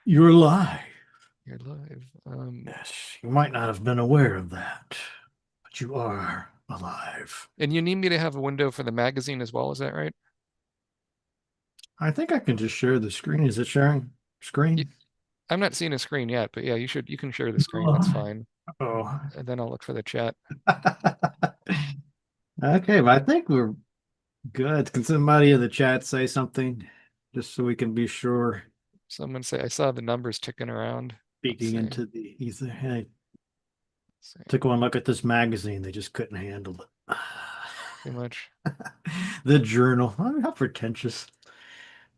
You're live. You're live. Yes, you might not have been aware of that, but you are alive. And you need me to have a window for the magazine as well, is that right? I think I can just share the screen. Is it sharing Y- screen? I'm not seeing a screen yet, but yeah, you can share the screen. That's fine. Oh. And then I'll look for the chat. Okay, but I think we're good. Can somebody in the chat say something just so we can be sure? Someone say I saw the numbers ticking around. Let's Speaking see. into the ether. Hey, Let's see. took one look at this magazine. They just couldn't handle it. Too much. The journal. I mean, how pretentious.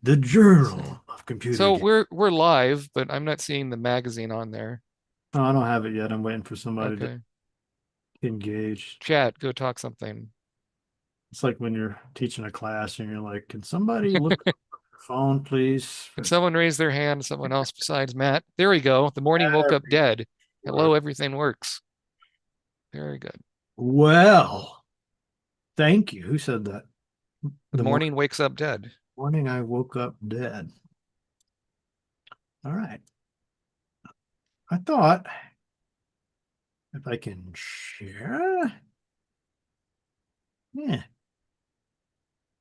The Let's see. Journal of Computer So Games. we're live, but I'm not seeing the magazine on there. Oh, I don't have it yet. I'm waiting for somebody to Okay. engage. Chat, go talk something. It's like when you're teaching a class and you're like, can somebody look at their phone, please? Can someone raise their hand? Someone else besides Matt. There we go. The morning woke There up we dead. go. Hello, everything works. Very good. Well, thank you. Who said that? The The morning wakes up dead. morning I woke up dead. All right. I thought if I can share. Yeah.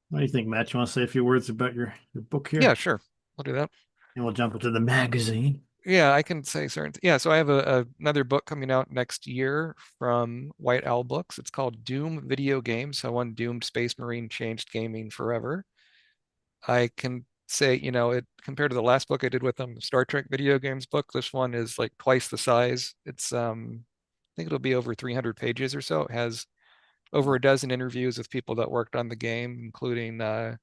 What do you think, Matt? You want to say a few words about your book Yeah, here? sure. I'll do that. And we'll jump into the magazine. Yeah, I can say certain. Yeah, so I have another book coming out next year from White Owl Books. It's called Doom Video Games. How One Doomed Space Marine Changed Gaming Forever. I can say, it compared to the last book I did with them, the Star Trek video games book, this one is like twice the size. It's I think it'll be over 300 pages or so. It has over a dozen interviews with people that worked on the game, including and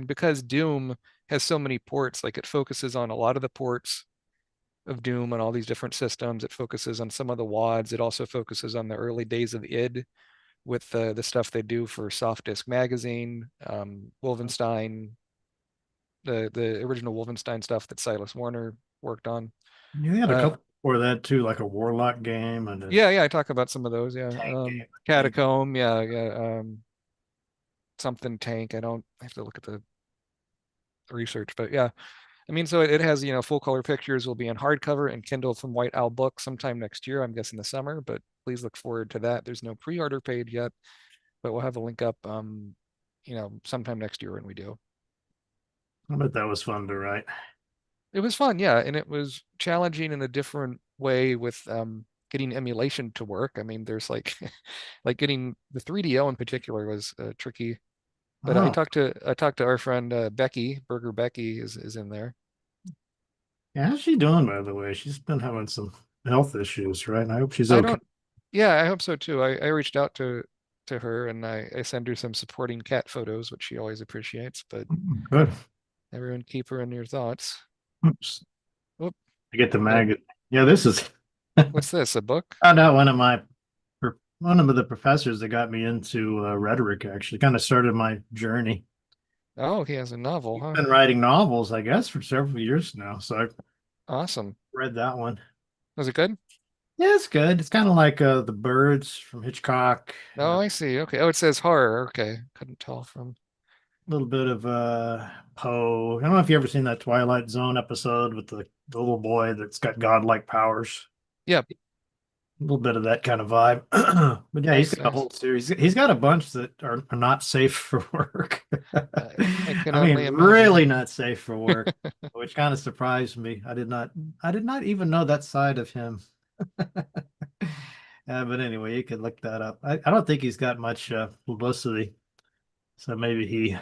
because Doom has so many ports, like it focuses on a lot of the ports of Doom on all these different systems. It focuses on some of the WADs. It also focuses on the early days of id with the stuff they do for Soft Disk Magazine, Wolfenstein, the original Wolfenstein stuff that Silas Warner worked on. You had a Uh, couple before that too, like a Warlock game and a yeah, I talk about some of those. Yeah, tank game, I think. Catacomb. Yeah, yeah. Something tank. I have to look at the research, but yeah. I mean, so it has, full color pictures will be in hardcover and Kindle from White Owl Books sometime next year. I'm guessing the summer, but please look forward to that. There's no pre-order page yet, but we'll have a link up, sometime next year when we do. I bet that was fun to write. It was fun, yeah, and it was challenging in a different way with getting emulation to work. I mean, there's like like getting the 3DO in particular was tricky. But Oh, I talked to our friend Becky, Burger Becky is in there. yeah, how's she doing, by the way? She's been having some health issues, right? And I hope she's I okay. don't Yeah, I hope so too. I reached out to her and I send her some supporting cat photos, which she always appreciates, but Good. everyone keep her in your thoughts. Oops. Whoop. I get the Uh, maggot. Yeah, this is what's this? A book? found out one of the professors that got me into rhetoric actually kind of started my journey. Oh, he has a novel, He's huh? been writing novels, I guess, for several years now. So I've Awesome. read that one. Was it good? Yeah, it's good. It's kind of like The Birds from Hitchcock. Oh, I see. Okay. Oh, it says horror. Okay. Couldn't tell from. A little bit of Poe. I don't know if you ever seen that Twilight Zone episode with the little boy that's got godlike powers. Yep. A little bit of that kind of vibe. But yeah, he's Nice, got a nice. whole series. He's got a bunch that are not safe for work. I can I mean, only really imagine. not safe for work, which kind of surprised me. I did not even know that side of him. But anyway, you can look that up. I don't think he's got much publicity, so maybe he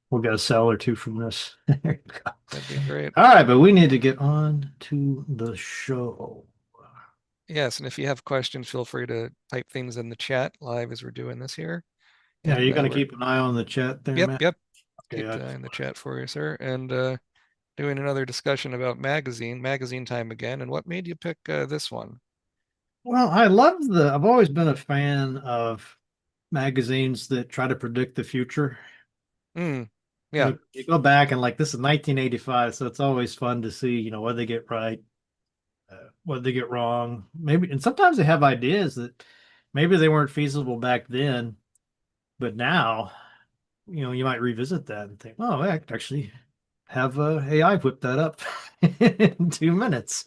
will get a sell or two from this. There you go. That'd be great. All right, but we need to get on to the show. Yes, and if you have questions, feel free to type things in the chat live as we're doing this here. Yeah, And you're gonna we're keep an eye on the chat there, Yep, Matt. yep. Okay, Keep in the chat for you, sir. And doing another discussion about magazine time again. And what made you pick this one? well, I've always been a fan of magazines that try to predict the future. Mm, You yeah, know, you go back and like this is 1985, so it's always fun to see, what they get right, what they get wrong. Maybe, and sometimes they have ideas that maybe they weren't feasible back then, but now, you might revisit that and think, oh, that actually have AI whip that up in 2 minutes.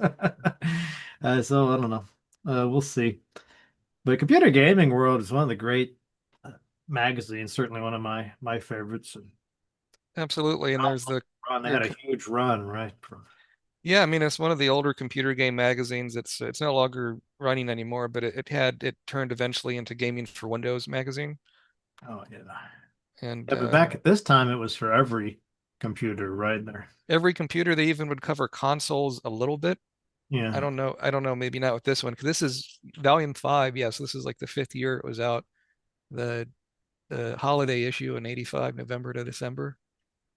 So I don't know. We'll see. But Computer Gaming World is one of the great uh, magazines, certainly one of my favorites. And Absolutely. And there's the run, they their had a huge run, right? yeah, I mean it's one of the older computer game magazines. It's no longer running anymore, but it turned eventually into Gaming for Windows magazine. Oh yeah. And Yeah, but back at this time it was for every computer, right there. every computer, they even would cover consoles a little bit. Yeah. I don't know, maybe not with this one, because this is volume 5. Yes, this is like the 5th year it was out. The the holiday issue in 85, November to December.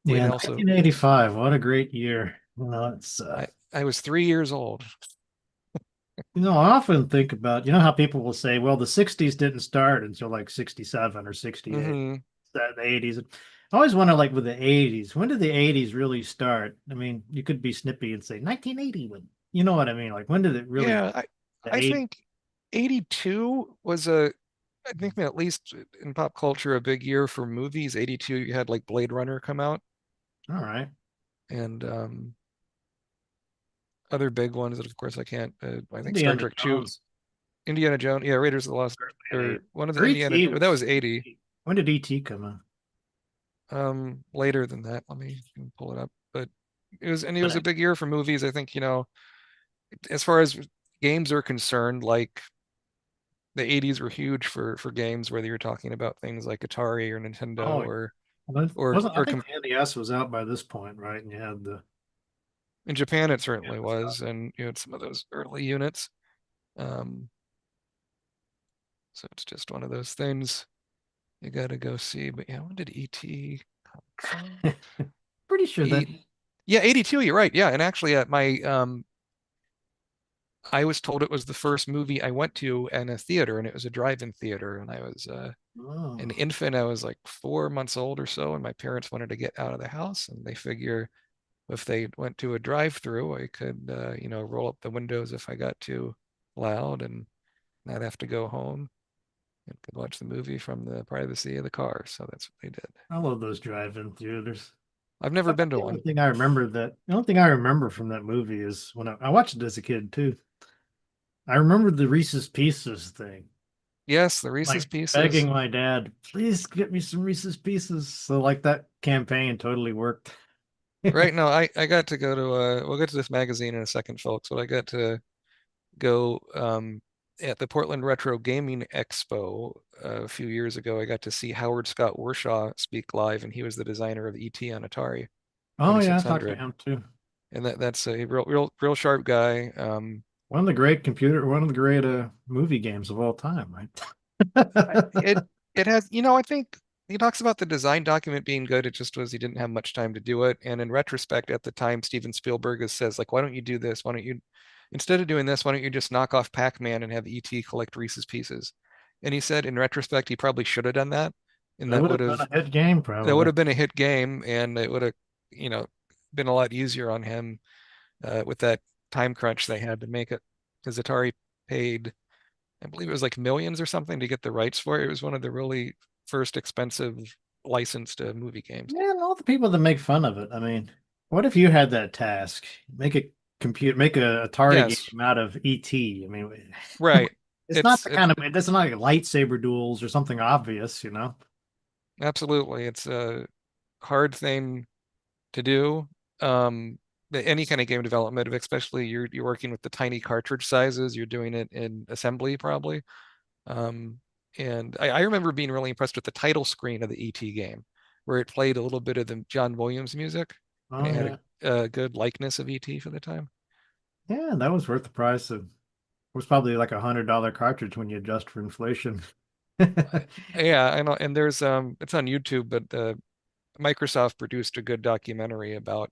Yeah, We'd also 1985. What a great year. It's I was 3 years old. I often think about, how people will say, well, the 60s didn't start until like 67 or 68, Hmm. the 80s. I always wonder, like with the 80s, when did the 80s really start? I mean, you could be snippy and say 1980 when, you know what I mean? Like when did it really, Yeah, the I 80s? think 82 was a I think at least in pop culture a big year for movies. 82 you had like Blade Runner come out All right. and other big ones that of course I can't I think Star Indiana Trek 2, Jones, Indiana Jones, yeah, Raiders of the Lost, certainly an or 80. one of the Or Indiana, E.T. oh, that was, was 80. when did E.T. come out? Later than that. Let me pull it up. But it But was a big year for movies. I think, as far as games are concerned, like the 80s were huge for games, whether you're talking about things like Atari or Nintendo oh, well, wasn't, I or think the NES was out by this point, right? And you had the, in Japan it yeah, certainly was, and you had some of those early units. Um, so it's just one of those things you gotta go see. But yeah, when did ET come from? pretty sure that, E Yeah, 82, you're right. Yeah, and actually at my I was told it was the first movie I went to in a theater, and it was a drive-in theater. And I was an oh, infant. I was like 4 months old or so, and my parents wanted to get out of the house, and they figure if they went to a drive-through, I could, roll up the windows if I got too loud and not have to go home and could watch the movie from the privacy of the car. So that's what they did. I love those drive-in theaters. I've never been to one. The only thing I remember from that movie is when I watched it as a kid too. I remember the Reese's Pieces thing, Yes, the Reese's like Pieces. begging my dad, please get me some Reese's Pieces. So like that campaign totally worked. Right. No, I got to go to we'll get to this magazine in a second, folks, but I got to go at the Portland Retro Gaming Expo a few years ago. I got to see Howard Scott Warshaw speak live, and he was the designer of ET on Atari Oh yeah, I talked to 2600. him too. And that's a real sharp guy. One of the great movie games of all time, right? It it has, I think he talks about the design document being good. It just was he didn't have much time to do it. And in retrospect, at the time, Steven Spielberg has says like, why don't you do this? Why don't you instead of doing this, why don't you just knock off Pac-Man and have ET collect Reese's Pieces? And he said in retrospect, he probably should have done that, and That would have been a hit game, that would probably. have been a hit game, and it would have, you know, been a lot easier on him with that time crunch they had to make it, because Atari paid, I believe it was like millions or something to get the rights for it. It was one of the really first expensive licensed movie games. Yeah, and all the people that make fun of it. I mean, what if you had that task? Make a Atari Yes, game out of ET. I mean, right. it's not the It's kind of it's not like lightsaber duels or something obvious. absolutely it's a hard thing to do. Um, any kind of game development, especially you're working with the tiny cartridge sizes, you're doing it in assembly probably. Um, and I remember being really impressed with the title screen of the ET game, where it played a little bit of the John Williams music, and Oh it had yeah, a good likeness of ET for the time. yeah, that was worth the price of. It was probably like $100 cartridge when you adjust for inflation. Yeah, I know. And there's it's on YouTube, but Microsoft produced a good documentary about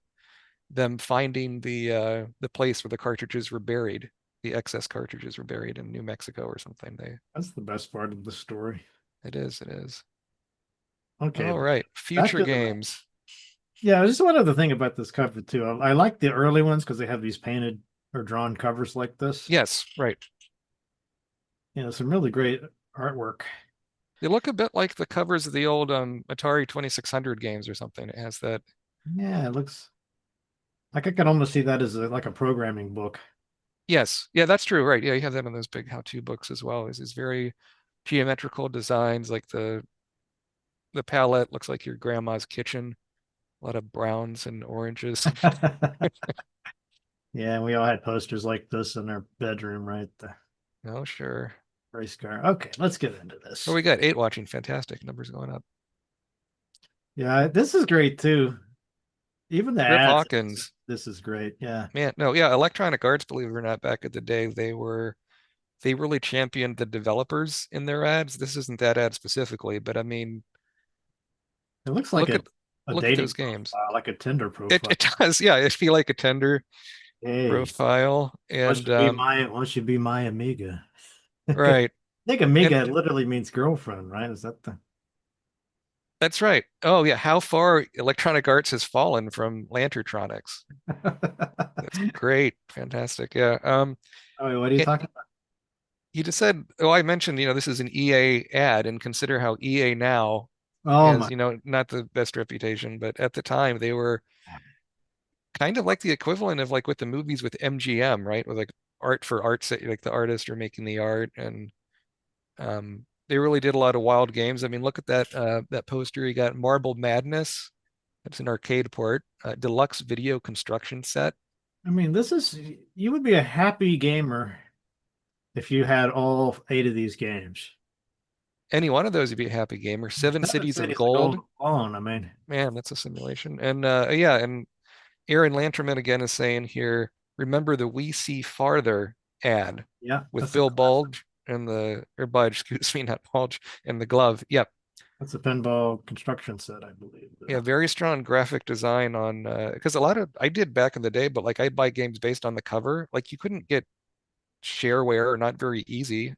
them finding the place where the cartridges were buried. The excess cartridges were buried in New Mexico or something. That's the best part of the story. It is. Okay, All but right, back future to the games. yeah. Just one other thing about this cover too. I like the early ones because they have these painted or drawn covers like this. Yes, right. Some really great artwork. They look a bit like the covers of the old Atari 2600 games or something. It has that Yeah, it looks. Like I could almost see that as like a programming book. Yes, yeah, that's true, right? Yeah, you have that in those big how-to books as well. Is very geometrical designs, like the palette looks like your grandma's kitchen, a lot of browns and oranges. Yeah, we all had posters like this in our bedroom, right? The Oh, sure. race car. Okay, let's get into Oh, this. we got eight watching. Fantastic. Numbers going up. Yeah, this is great too. Even the Griff ads, Hawkins. this is great. Yeah. Man, no, yeah, Electronic Arts, believe it or not, back in the day, they really championed the developers in their ads. This isn't that ad specifically, but I mean, It looks like look at a look at dating those games. profile, like a Tinder It profile. does, yeah, it feel like a tender Hey, profile. And why don't you be my amiga? I right. think And amiga literally means girlfriend, right? Is that the that's right. Oh yeah, how far Electronic Arts has fallen from Lantertronics. That's great. Fantastic. Yeah. Oh, wait, what are you it, talking about? you just said, oh, I mentioned, this is an EA ad, and consider how EA now Oh has, my. not the best reputation, but at the time they were kind of like the equivalent of like with the movies with MGM, right? With like art for art's sake, like the artist are making the art, and they really did a lot of wild games. I mean, look at that poster. You got Marble Madness. That's an arcade port. Deluxe video construction set. I mean, this is you would be a happy gamer if you had all eight of these games. Any one of those would be a happy gamer. Seven Seven Cities of Cities of Gold Gold. alone. I mean, Man, that's a simulation. And yeah, and Aaron Lanterman again is saying here, remember the We See Farther ad yeah, with that's a Bill classic. Bulge and or Budge, excuse me, not Bulge, and the glove. Yep. That's a pinball construction set, I believe. Yeah, very strong graphic design on because a lot of I did back in the day, but like I'd buy games based on the cover. Like you couldn't get shareware or not very easy.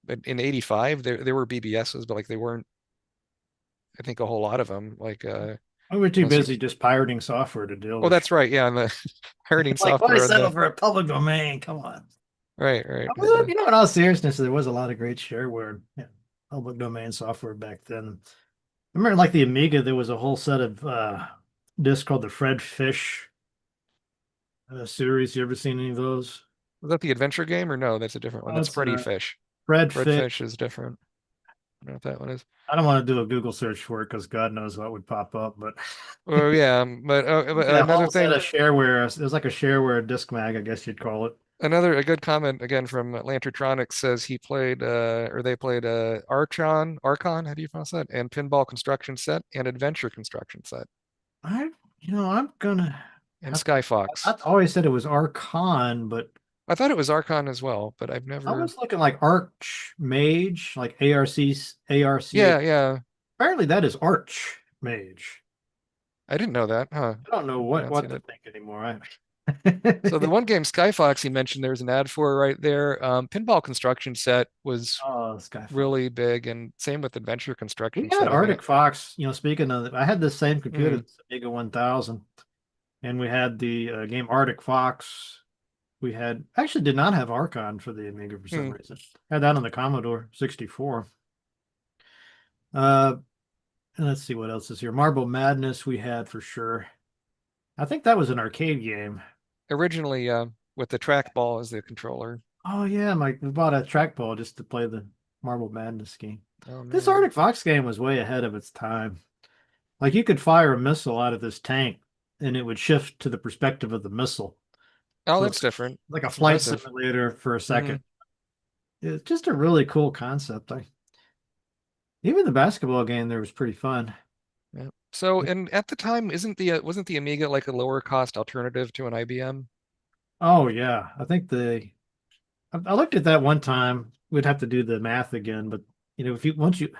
But in 85 there were BBSs, but like they weren't, I think, a whole lot of them. Like We were too unless you busy just pirating software to deal oh with. that's right, yeah, on the pirating Like, why software on settle the for a public domain? Come on. right. You know, in all seriousness, there was a lot of great shareware, yeah, public domain software back then. I remember, like the Amiga, there was a whole set of discs called the Fred Fish series. You ever seen any of those? Was that the adventure game or no? That's a different one. Oh, That's it's Freddy Fish. Fred Fred Fish. Fish is different. I don't know what that one is. I don't want to do a Google search for it because God knows what would pop up. But Oh yeah, but yeah, a another whole set thing, of shareware. It was like a shareware disc mag, I guess you'd call it. another a good comment again from Lantertronics says he played or they played Archon, how do you pronounce that? And Pinball Construction Set and Adventure Construction Set I, I'm gonna and have to. I Skyfox. always said it was Archon, but I thought it was Archon as well, but I've I never. was looking like Arch Mage, like ARC. Yeah. Apparently, that is Arch Mage. I didn't know that, huh? I don't know what Pronouncing to it. think anymore. So the one game Skyfox he mentioned, there's an ad for right there. Pinball Construction Set was Oh, Skyfall. really big, and same with Adventure We Construction had Set. I mean, Arctic Fox. Speaking of, I had the same computer, hmm, the Amiga 1000, and we had the game Arctic Fox. We had actually did not have Archon for the Amiga for some hmm. reason. Had that on the Commodore 64. Uh, and let's see what else is here. Marble Madness we had for sure. I think that was an arcade game. Originally with the trackball as the controller. Oh yeah, we bought a trackball just to play the Marble Madness game. Oh This man. Arctic Fox game was way ahead of its time. Like you could fire a missile out of this tank and it would shift to the perspective of the missile. Oh, So that's it's different. like a That's flight impressive. simulator for a Hmm. second. It's just a really cool concept. Even the basketball game there was pretty fun. Yeah. So, and at the time, isn't the wasn't the Amiga like a lower cost alternative to an IBM? Oh yeah, I looked at that one time. We'd have to do the math again, but if you once you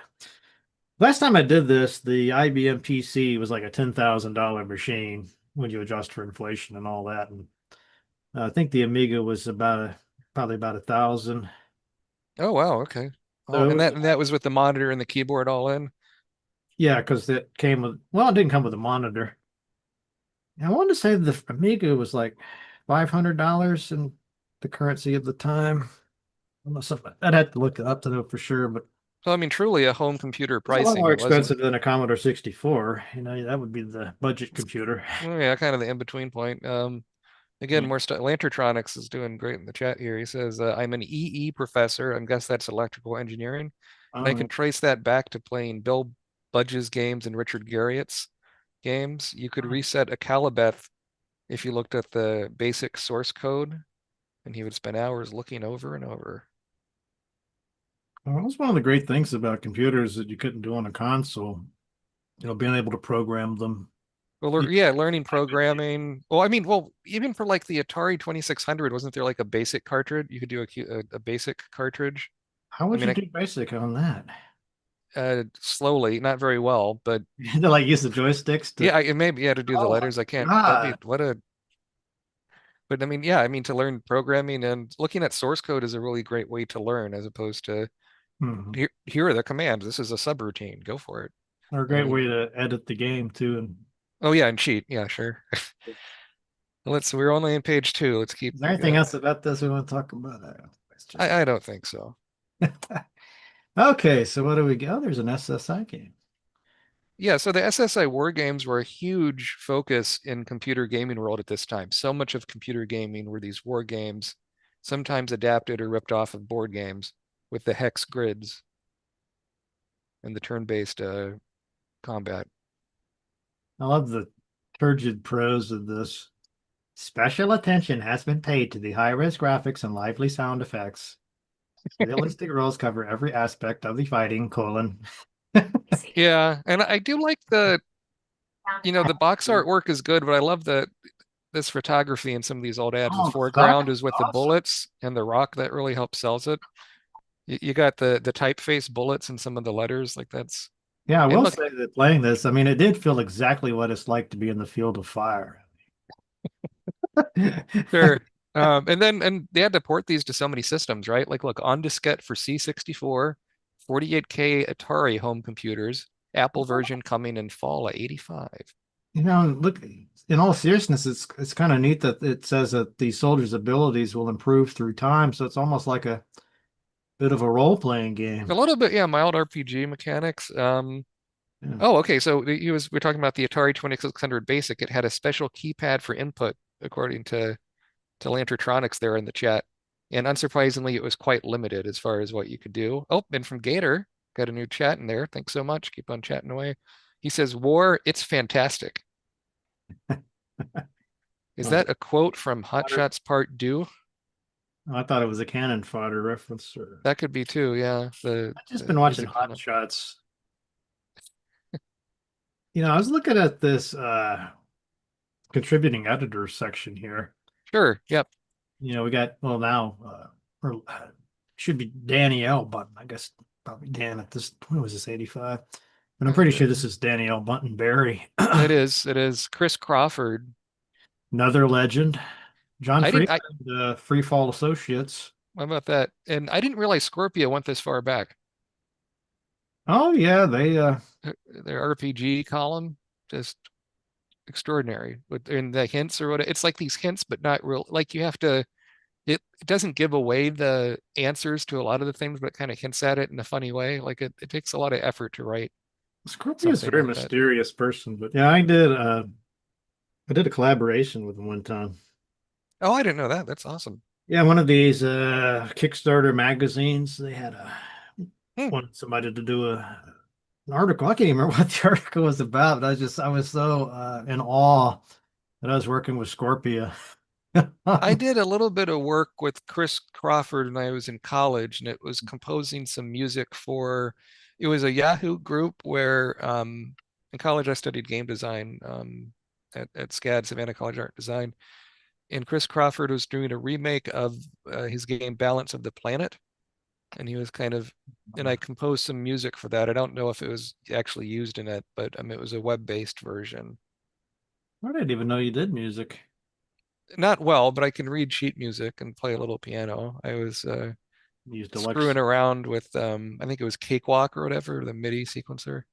last time I did this, the IBM PC was like a $10,000 machine when you adjust for inflation and all that. And I think the Amiga was probably about 1,000. Oh wow, okay. Oh, So and it was, that was with the monitor and the keyboard all in. yeah, because it came with, well, it didn't come with a monitor. I wanted to say the Amiga was like $500 in the currency of the time. Unless I'd have to look it up to know for sure, but So I mean, truly a home computer It's a lot pricing. more It wasn't, expensive than a Commodore 64. That would be the budget computer. yeah, kind of the in-between point. Again, Yeah. more stuff. Lantertronics is doing great in the chat here. He says, I'm an EE professor. I guess that's electrical engineering. And I Oh, can trace that back to playing Bill Budge's games and Richard Garriott's games. You could reset a Calibeth if you looked at the basic source code, and he would spend hours looking over and over. well, that's one of the great things about computers that you couldn't do on a console. Being able to program them. Well, You- yeah, learning programming. Well, I mean, well, even for like the Atari 2600, wasn't there like a basic cartridge? You could do a basic cartridge. How I would mean, you do basic on that? slowly, not very well, but To like use the joysticks to. yeah, I maybe yeah to do the Oh my letters. I can't. That'd be God. what a. But I mean, yeah, I mean to learn programming and looking at source code is a really great way to learn, as opposed to Mhm. here are the commands. This is a subroutine. Go for it. Or a I great mean, way to edit the game too. And oh yeah, and cheat. Yeah, sure. We're only on page 2. Let's keep. is there We anything got. else about this we want to talk about? It's just I don't think so. okay. So what do we get? Oh, there's an SSI game. Yeah, so the SSI war games were a huge focus in computer gaming world at this time. So much of computer gaming were these war games, sometimes adapted or ripped off of board games with the hex grids and the turn-based combat. I love the turgid prose of this. Special attention has been paid to the high-res graphics and lively sound effects. Realistic rules cover every aspect of the fighting, colon. Yeah, and I do like the box artwork is good, but I love the this photography in some of these old ads. The Oh, the stock foreground is is with the awesome. bullets and the rock that really helps sells it. You got the typeface bullets and some of the letters like that's Yeah, I and will look, say that playing this, I mean, it did feel exactly what it's like to be in the field of fire. sure. And they had to port these to so many systems, right? Like, look, on diskette for C64, 48K Atari home computers, Apple version coming in fall of 85. Look, in all seriousness, it's kind of neat that it says that the soldiers' abilities will improve through time. So it's almost like a bit of a role-playing A game. little bit, yeah, mild RPG mechanics. Yeah. Oh, okay. So we're talking about the Atari 2600 Basic. It had a special keypad for input, according to Lantertronics there in the chat. And unsurprisingly, it was quite limited as far as what you could do. Oh, and from Gator, got a new chat in there. Thanks so much. Keep on chatting away. He says, War, it's fantastic. Is Was that it a quote from Hot fodder? Shots Part 2? Oh, I thought it was a cannon fodder reference. That could be too, yeah. I've just The been watching music from Hot it. Shots. I was looking at this contributing editors section here. Sure, yep. We got well now, or should be Danny L. Button. I guess probably Dan at this. When was this 85? But I'm pretty sure this is Danny L. Button Barry. It is. It is. Chris Crawford. Another legend. John I didn't Freeman, I the Free Fall Associates. What about that? And I didn't realize Scorpio went this far back. Oh yeah, they Their RPG column, just extraordinary. With in the hints or what it's like these hints, but not real like you have to it doesn't give away the answers to a lot of the things, but it kind of hints at it in a funny way. Like it takes a lot of effort to write Scorpio's a something very like that. mysterious person, but yeah, I did a collaboration with him one time. Oh, I didn't know that. That's awesome. Yeah, one of these Kickstarter magazines, they had Hmm. wanted somebody to do an article. I can't even remember what the article was about, but I was so in awe that I was working with Scorpio. I did a little bit of work with Chris Crawford when I was in college, and it was composing some music for. It was a Yahoo group where in college I studied game design at SCAD, Savannah College Art Design, and Chris Crawford was doing a remake of his game Balance of the Planet, and he was and I composed some music for that. I don't know if it was actually used in it, but it was a web-based version. I didn't even know you did music. Not well, but I can read sheet music and play a little piano. I was You used screwing Deluxe. around with I think it was Cakewalk or whatever, the MIDI sequencer.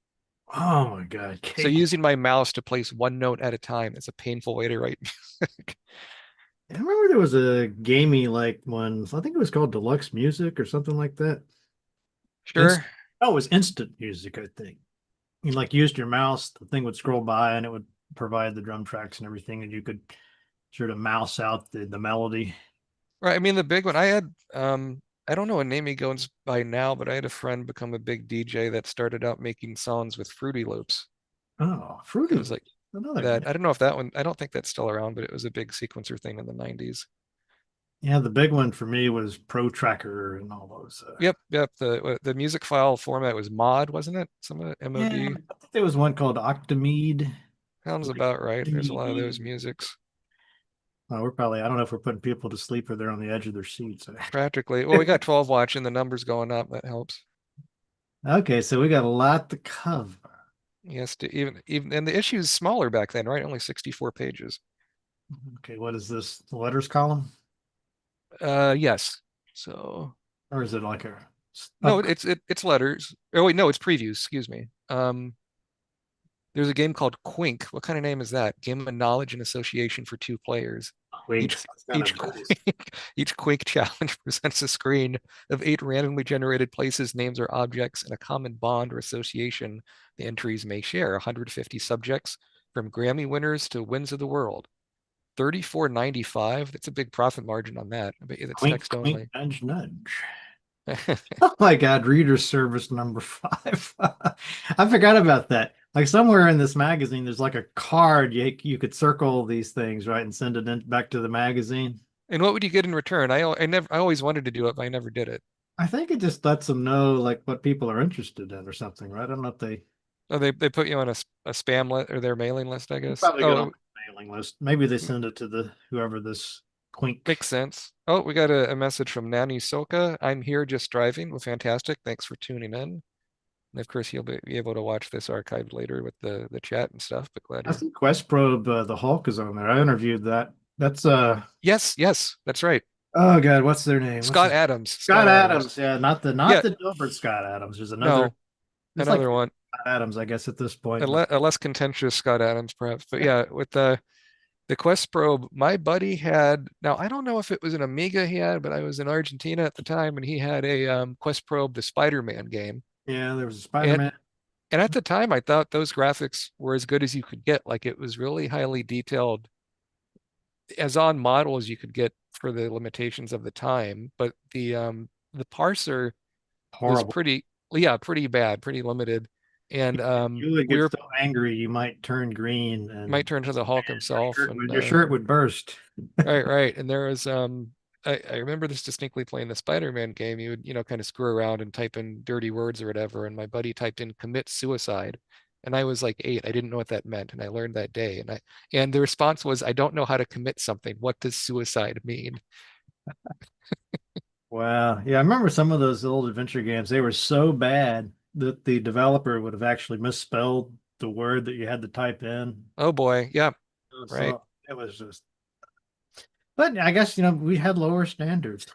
Oh my God, So cake. using my mouse to place one note at a time is a painful way to write music. I remember there was a gamey like one. I think it was called Deluxe Music or something like that. Inst Sure. Oh, it was instant music, I think. You like used your mouse, the thing would scroll by and it would provide the drum tracks and everything, and you could sort of mouse out the melody. Right. I mean, the big one I had, I don't know what name he goes by now, but I had a friend become a big DJ that started out making songs with Fruity Loops. Oh, It Fruity was like Loops, another that. name. I don't know if that one, I don't think that's still around, but it was a big sequencer thing in the 90s. Yeah, the big one for me was Pro Tracker and all those. Yep, yep. The music file format was mod, wasn't it? Some of the Yeah, MOD. I think there was one called Octomede. Sounds Like about right. There's a lot of those ME. musics. We're probably, I don't know if we're putting people to sleep or they're on the edge of their seats. Practically. Well, we got 12 watching, the numbers going up. That helps. Okay, so we got a lot to cover. Yes, to even and the issue is smaller back then, right? Only 64 pages. Okay, what is this? The letters column? Yes. So Or is it like no, up? it's letters. Oh wait, no, it's previews. Excuse me. There's a game called Quink. What kind of name is that? Game of knowledge and association for two players. Each Winks. It's kind of each Buddhist. Quink, each Quink challenge presents a screen of 8 randomly generated places, names, or objects, and a common bond or association the entries may share. 150 subjects from Grammy winners to wins of the world. 34.95. That's a big profit margin on that. I bet you that's Quink, text quink, only. nudge, nudge. Oh my God, reader service number five. I forgot about that. Like somewhere in this magazine, there's like a card you could circle these things, right, and send it in, back to the magazine. And what would you get in return? I always wanted to do it, but I never did it. I think it just lets them know like what people are interested in or something, right? I don't know if Oh, they put you on a spam list or their mailing list, I guess. probably get on Oh, the mailing list. Maybe they send it to the whoever this Quink. makes sense. Oh, we got a message from Nani Soka. I'm here just driving. Well, fantastic. Thanks for tuning in. And of course, you'll be able to watch this archived later with the chat and stuff. But glad I you're. think Quest Probe, the Hulk is on there. I interviewed that. That's Yes, yes, that's right. oh God, what's their name? What's Scott his Adams. Scott Scott Adams. Adams. Yeah, not Yeah, the Dilbert Scott Adams. no, There's like another four one. Scott Adams, I guess, at this point. But A less contentious Scott Adams, perhaps. But yeah, with the Quest Probe, my buddy had, now I don't know if it was an Amiga he had, but I was in Argentina at the time and he had a Quest Probe, the Spider-Man game. yeah, there was a And Spider-Man. and at the time I thought those graphics were as good as you could get. Like it was really highly detailed, as on model as you could get for the limitations of the time. But the parser was Horrible. pretty, yeah, pretty bad, pretty limited. And You would we get were so angry you might turn green might and turn to the Hulk himself. And your shirt would burst. right, right. And there was I remember this distinctly playing the Spider-Man game. You would, kind of screw around and type in dirty words or whatever. And my buddy typed in commit suicide. And I was like 8. I didn't know what that meant. And I learned that day. And the response was, I don't know how to commit something. What does suicide mean? Wow. Yeah, I remember some of those old adventure games. They were so bad that the developer would have actually misspelled the word that you had to type in. Oh boy. Yeah, right. So it was just, but I guess, we had lower standards.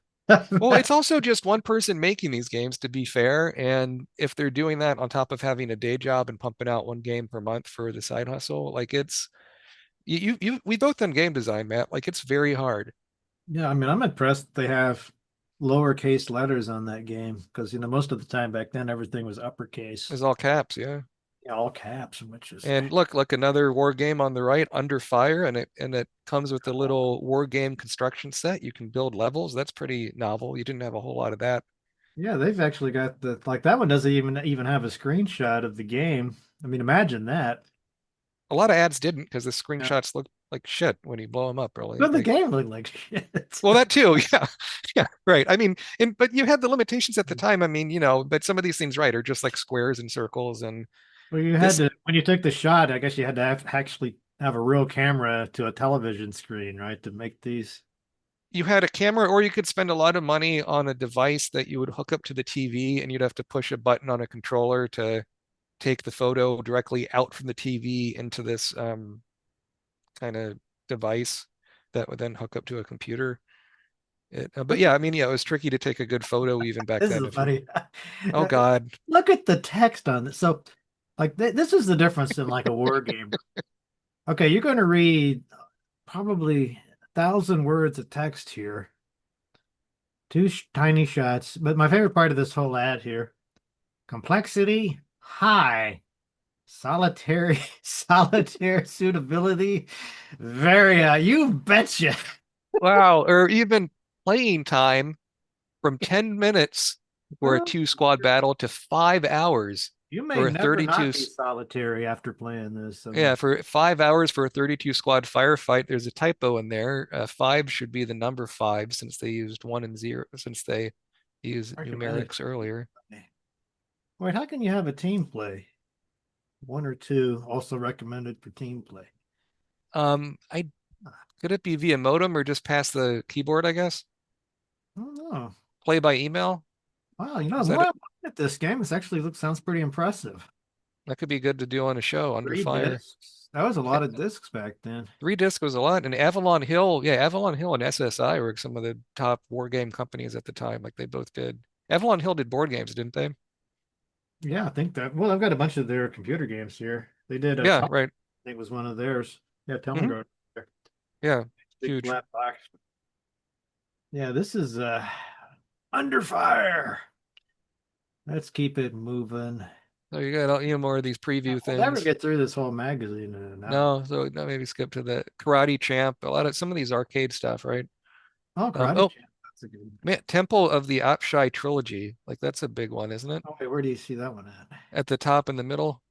Well, it's also just one person making these games, to be fair. And if they're doing that on top of having a day job and pumping out one game per month for the side hustle, like it's we both done game design, Matt. Like it's very hard. Yeah, I mean, I'm impressed they have lowercase letters on that game because, most of the time back then everything was uppercase, It's all caps, yeah. all caps, which is And look, another war game on the right, Under Fire, and it comes with a little war game construction set. You can build levels. That's pretty novel. You didn't have a whole lot of that. yeah, they've actually got the like that one doesn't even have a screenshot of the game. I mean, imagine that. A lot of ads didn't because the Yeah. screenshots look like shit when you blow them up, really. But the Like, game looked like shit. well, that too, yeah, yeah, right. I mean, but you had the limitations at the time. I mean, but some of these things, right, are just like squares and circles, and Well, you had this to when you took the shot, I guess you had to actually have a real camera to a television screen, right, to make these. you had a camera, or you could spend a lot of money on a device that you would hook up to the TV, and you'd have to push a button on a controller to take the photo directly out from the TV into this kind of device that would then hook up to a computer. But Look yeah, at I mean, yeah, it was tricky to take a good photo even back this then. is If you, funny. oh God, Look at the text on this. So, like, this is the difference in like a war game. Okay, you're going to read probably 1,000 words of text here, two tiny shots. But my favorite part of this whole ad here, Complexity high. Solitary, solitaire suitability. Very, you betcha. Wow, or even playing time from 10 minutes for a Oh, two squad battle to 5 hours you may for a never 32, not be solitary after playing this. I yeah, mean, for 5 hours for a 32 squad firefight. There's a typo in there. Five should be the number five since they used one and zero, since they used recommended numerics for team earlier. play. Wait, how can you have a team play? One or two also recommended for team play. I could it be via modem or just past the keyboard, I guess? I don't know. Play by email? Wow, the Is more that I'm looking at this game, this actually looks sounds pretty impressive. that could be good to do on a show under Three fire. discs. That was a Eh, lot of discs back then. 3 disc was a lot, and Avalon Hill, yeah, Avalon Hill and SSI were some of the top war game companies at the time. Like they both did. Avalon Hill did board games, didn't they? Yeah, I think that. Well, I've got a bunch of their computer games here. They did a Yeah, top. right. I think was one of theirs. Yeah, Hmm. Telengard. Yeah, Big huge. flat box. Yeah, this is under fire. Let's keep it moving. So you got more of these Yeah, preview we'll never things. get through this whole magazine in an hour. No, so no, maybe skip to the Karate Champ. A lot of some of these arcade stuff, right? Oh, Karate Oh Champ. That's a good one. man, Temple of the Apshai trilogy. Like that's a big one, isn't it? Oh, wait, where do you see that one at? At the top in the middle.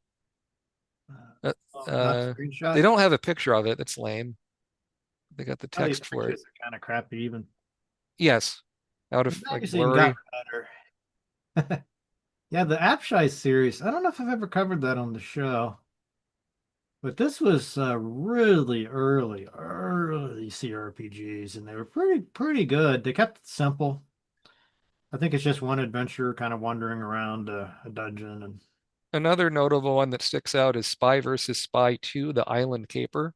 Uh, Not uh, they screenshot. don't have a picture of it. That's lame. They got the Oh, these text for it. pictures are kind of crappy even. Yes, out The of like magazine got blurry. better. Yeah, the Apshai series. I don't know if I've ever covered that on the show, but this was really early CRPGs, and they were pretty good. They kept it simple. I think it's just one adventure, kind of wandering around a dungeon, and Another notable one that sticks out is Spy versus Spy 2, The Island Caper.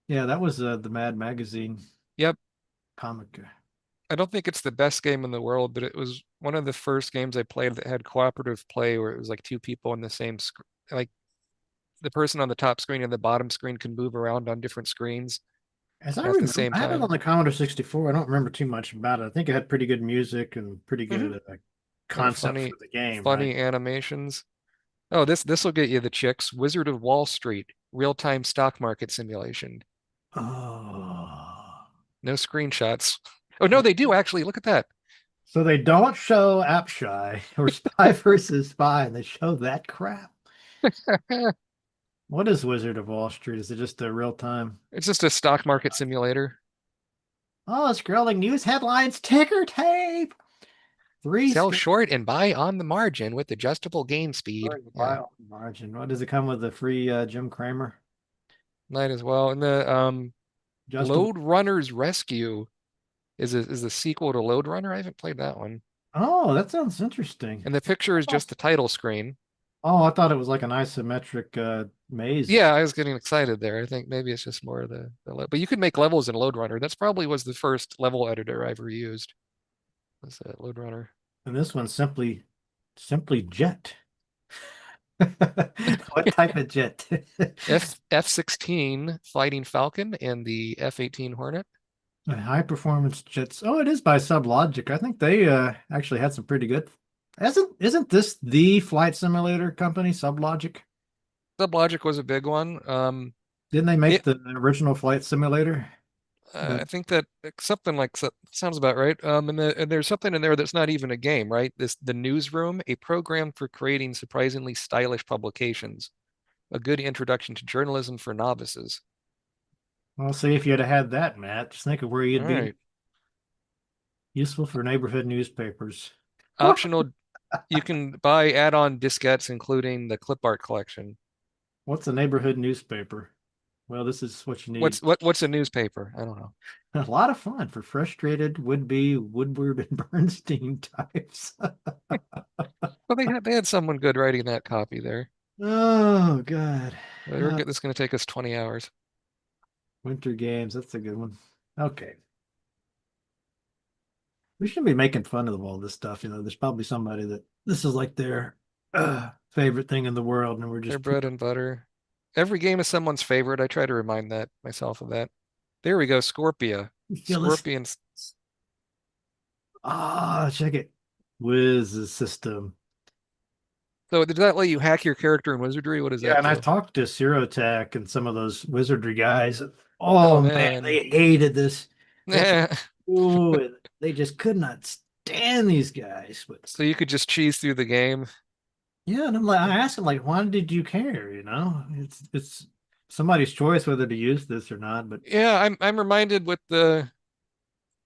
yeah, that was the Mad Magazine Yep, comic. I don't think it's the best game in the world, but it was one of the first games I played that had cooperative play where it was like two people on the same screen. Like the person on the top screen and the bottom screen can move around on different screens As I at the remember, same I had it on time. the Commodore 64. I don't remember too much about it. I think it had pretty good music and pretty Hmm. good There were concept funny, for the game, right? funny animations. Oh, this will get you the chicks. Wizard of Wall Street, real-time stock market simulation. Oh. No screenshots. Oh no, they do actually. Look at that. So they don't show Apshai or Spy versus Spy, and they show that crap. What is Wizard of Wall Street? Is it just a real time? It's just a stock market simulator. Oh, scrolling news headlines, ticker tape, three Sell screen short and buy on the margin with adjustable gain speed. Yeah, margin. What does it come with? A free Jim Cramer might as well. And the adjustable? Load Runner's Rescue is a sequel to Load Runner. I haven't played that one. Oh, that sounds interesting. And the picture is just the title screen. Oh, I thought it was like an isometric Yeah, maze. I was getting excited there. I think maybe it's just more but you could make levels in Load Runner. That's probably was the first level editor I ever used. Was Load Runner. And this one's simply jet. What type of jet? F-16 Fighting Falcon and the F-18 Hornet. High performance jets. Oh, it is by Sublogic. I think they actually had some pretty good. Isn't this the flight simulator company, Sublogic? SubLogic was a big one. Didn't they make It the original flight simulator? I The think that something like sounds about right. And there's something in there that's not even a game, right? The Newsroom, a program for creating surprisingly stylish publications, a good introduction to journalism for novices. Well, see if you'd have had that, Matt. Just think of where All you'd be. right. Useful for neighborhood newspapers. Optional, you can buy add-on diskettes, including the clip art collection. What's a neighborhood newspaper? Well, this is what you need. What's a newspaper? I don't know. A lot of fun for frustrated would-be Woodward and Bernstein types. Well, they had someone good writing that copy there. Oh, God. This is going to take us 20 hours. Winter games. That's a good one. Okay. We shouldn't be making fun of all this stuff. There's probably somebody that this is like their favorite thing in the world, and we're Their just bread and butter. Every game is someone's favorite. I try to remind that myself of that. There we go, Scorpia. Phyllis. Scorpions. Ah, check it. Whiz system. So did that let you hack your character in Wizardry? What does Yeah, that and I do? talked to Tech and some of those wizardry guys. Oh Oh man, man. they hated this. They tried, Yeah. ooh, they just could not stand these guys. But So you could just cheese through the game. yeah, and I'm like, I asked him like, why did you care? You know, it's somebody's choice whether to use this or not. But Yeah, I'm reminded with the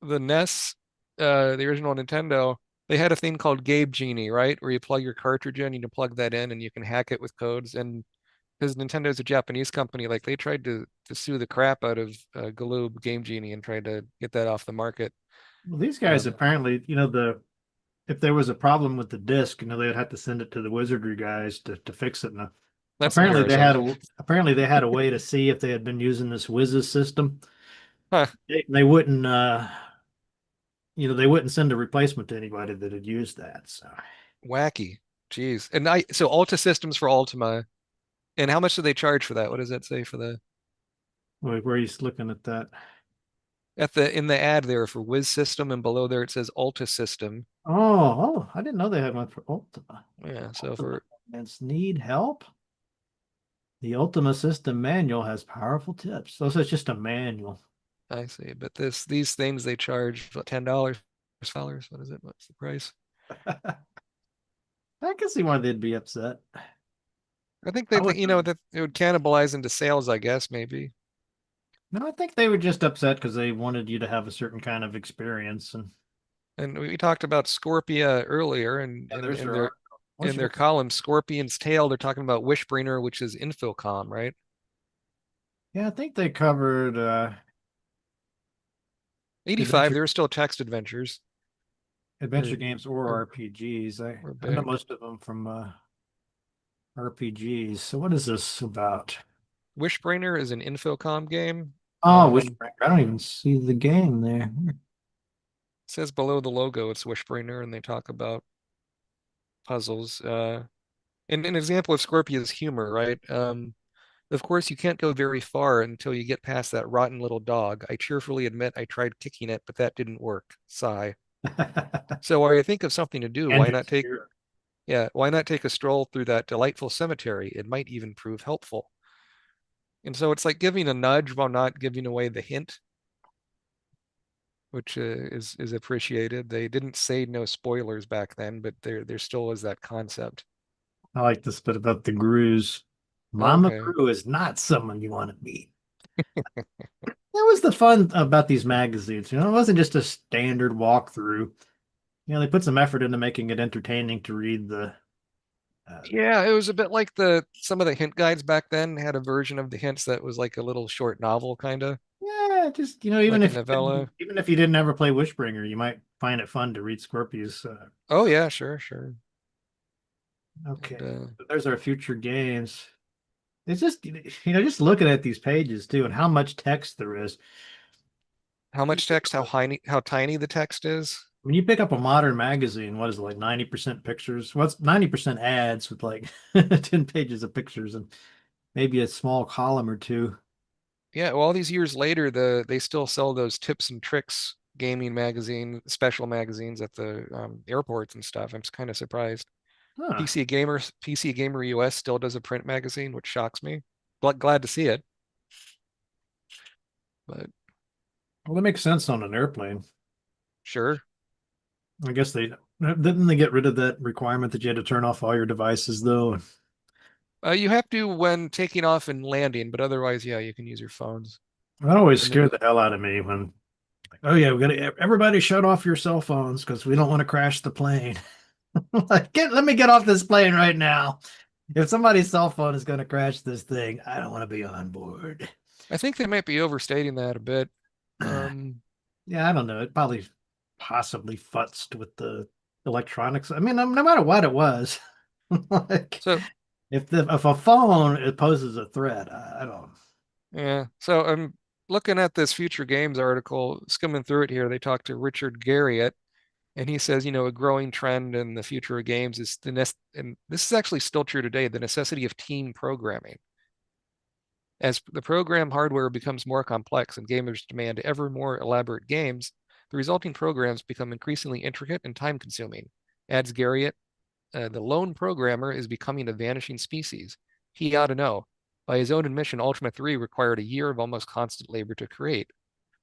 NES, the original Nintendo, they had a thing called Gabe Genie, right? Where you plug your cartridge in, you plug that in, and you can hack it with codes. And because Nintendo's a Japanese company, like they tried to sue the crap out of Galoob Game Genie and tried to get that off the market. well, these guys Um, apparently, you know, the if there was a problem with the disc, you know, they'd have to send it to the wizardry guys to fix it. And that's embarrassing. apparently they had a way to see if they had been using this Wiz's system. Huh, They wouldn't you know, they wouldn't send a replacement to anybody that had used that. So wacky. Jeez. And so Alta Systems for Ultima. And how much do they charge for that? What does that say for the where are you looking at that? at the in the ad there for Wiz System and below there it says Alta System. I didn't know they had one for Ultima. Yeah, so Ultima for fans need help. The Ultima system manual has powerful tips. So it's just a manual. I see, but these things they charge what, $10, dollars. What is it? What's the price? I can see why they'd be upset. I think I they would think that it would cannibalize into sales, I guess maybe. no, I think they were just upset because they wanted you to have a certain kind of experience. And And we talked about Scorpia earlier, and yeah, in there's in their their article. in their column Scorpion's Tail, they're talking about Wishbringer, which is Infocom, right? Yeah, I think they covered 85, adventure there were still text adventures. adventure Or, games or or RPGs. were I know big. most of them from RPGs. So what is this about? Wishbringer is an Infocom game. Oh, Wishbreaker. I don't even see the game there. It says below the logo it's Wishbringer, and they talk about puzzles. And an example of Scorpia's humor, right? Of course, you can't go very far until you get past that rotten little dog. I cheerfully admit I tried kicking it, but that didn't work. Sigh. So while you think of something to do, And it's here. why not take a stroll through that delightful cemetery? It might even prove helpful. And so it's like giving a nudge while not giving away the hint, which is appreciated. They didn't say no spoilers back then, but there still is that concept. I like this bit about the Grus. Mama Okay. Gru is not someone you want to meet. That was the fun about these magazines. You know, it wasn't just a standard walkthrough. You know, they put some effort into making it entertaining to read the. Yeah, it was a bit like the some of the hint guides back then had a version of the hints that was like a little short novel kind of Yeah, just you know, like a novella. even if you didn't ever play Wishbringer, you might find it fun to read Scorpius. Oh yeah, sure, sure. And Okay, there's our future games. It's just you know, just looking at these pages too, and how much text there is. how You much pick text, up how tiny the text is. when you pick up a modern magazine, what is it like 90% pictures? What's 90% ads with like 10 pages of pictures and maybe a small column or two. Yeah, well, all these years later, they still sell those tips and tricks gaming magazine, special magazines at the airports and stuff. I'm kind of surprised. Huh. PC Gamer US still does a print magazine, which shocks me. Glad to see it, but Well, that makes sense on an airplane. sure. I guess they didn't they get rid of that requirement that you had to turn off all your devices though. You have to when taking off and landing, but otherwise, yeah, you can use your phones. That always And scared the hell out of me when, like, oh yeah, we gotta everybody shut off your cell phones because we don't want to crash the plane. Like, let me get off this plane right now. If somebody's cell phone is going to crash this thing, I don't want to be on board. I think they might be overstating that a bit. Um, Yeah, I don't know. It probably possibly futzed with the electronics. I mean, no matter what it was, like so if a phone it poses a threat, I don't. yeah, so I'm looking at this Future Games article, skimming through it here. They talked to Richard Garriott, and he says, a growing trend in the future of games is and this is actually still true today, the necessity of team programming. As the program hardware becomes more complex and gamers demand ever more elaborate games, the resulting programs become increasingly intricate and time-consuming, adds Garriott. The lone programmer is becoming a vanishing species. He ought to know. By his own admission, Ultima 3 required a year of almost constant labor to create.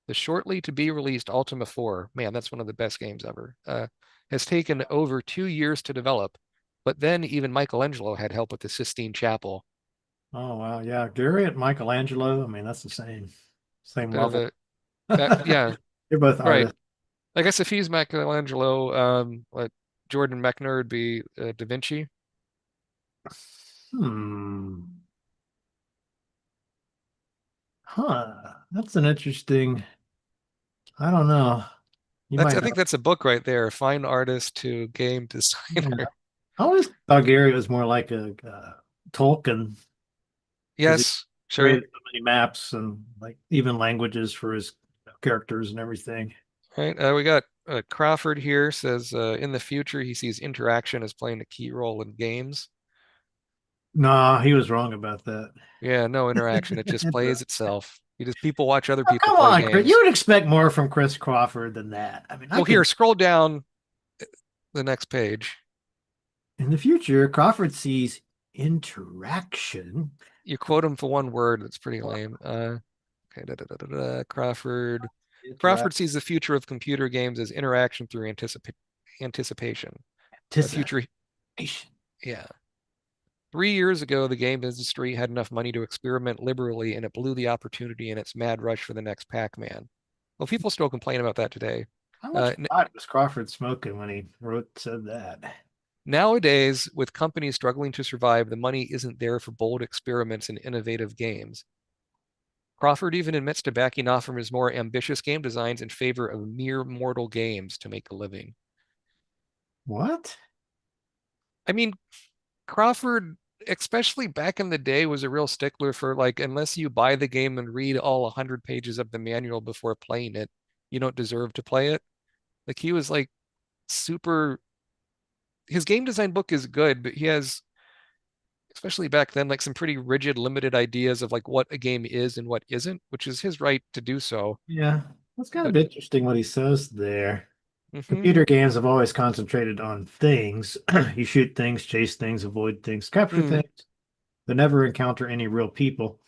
The shortly to be released Ultima 4, man, that's one of the best games ever, has taken over 2 years to develop. But then even Michelangelo had help with the Sistine Chapel. Oh wow, yeah. Gary and Michelangelo. I mean, that's the same Bit of level. a yeah, They're both right. artists. I guess if he's Michelangelo, what Jordan Mechner would be Da Vinci. Hmm. Huh. That's an interesting. I don't know. You That's might I know. think that's a book right there. Fine artist to game Yeah. designer. I always thought Gary was more like a Tolkien because he Yes, sure. created so many maps and like even languages for his characters and everything. Right. We got Crawford here says in the future he sees interaction as playing a key role in games. No, he was wrong about that. Yeah, no interaction. It just plays itself. You just people watch other Oh, people come play on, Chris. You games. would expect more from Chris Crawford than that. I mean, I Well, here, could scroll down the next page. in the future, Crawford sees interaction. You quote him for one word. That's pretty lame. Okay, Crawford. Interaction. Crawford sees the future of computer games as interaction through anticipation. A future, yeah. 3 years ago, the game industry had enough money to experiment liberally, and it blew the opportunity in its mad rush for the next Pac-Man. Well, people still complain about that today. How much Uh, pot was Crawford smoking when he said that? Nowadays, with companies struggling to survive, the money isn't there for bold experiments and innovative games. Crawford even admits to backing off from his more ambitious game designs in favor of mere mortal games to make a living. What? I mean, Crawford, especially back in the day, was a real stickler for like, unless you buy the game and read all 100 pages of the manual before playing it, you don't deserve to play it. Like, he was like super, his game design book is good, but he has, especially back then, like some pretty rigid, limited ideas of like what a game is and what isn't, which is his right to do so. Yeah, that's kind But of interesting what he says there. mhm, Computer games have always concentrated on things. You shoot things, chase things, avoid things, capture mm, things, but never encounter any real people.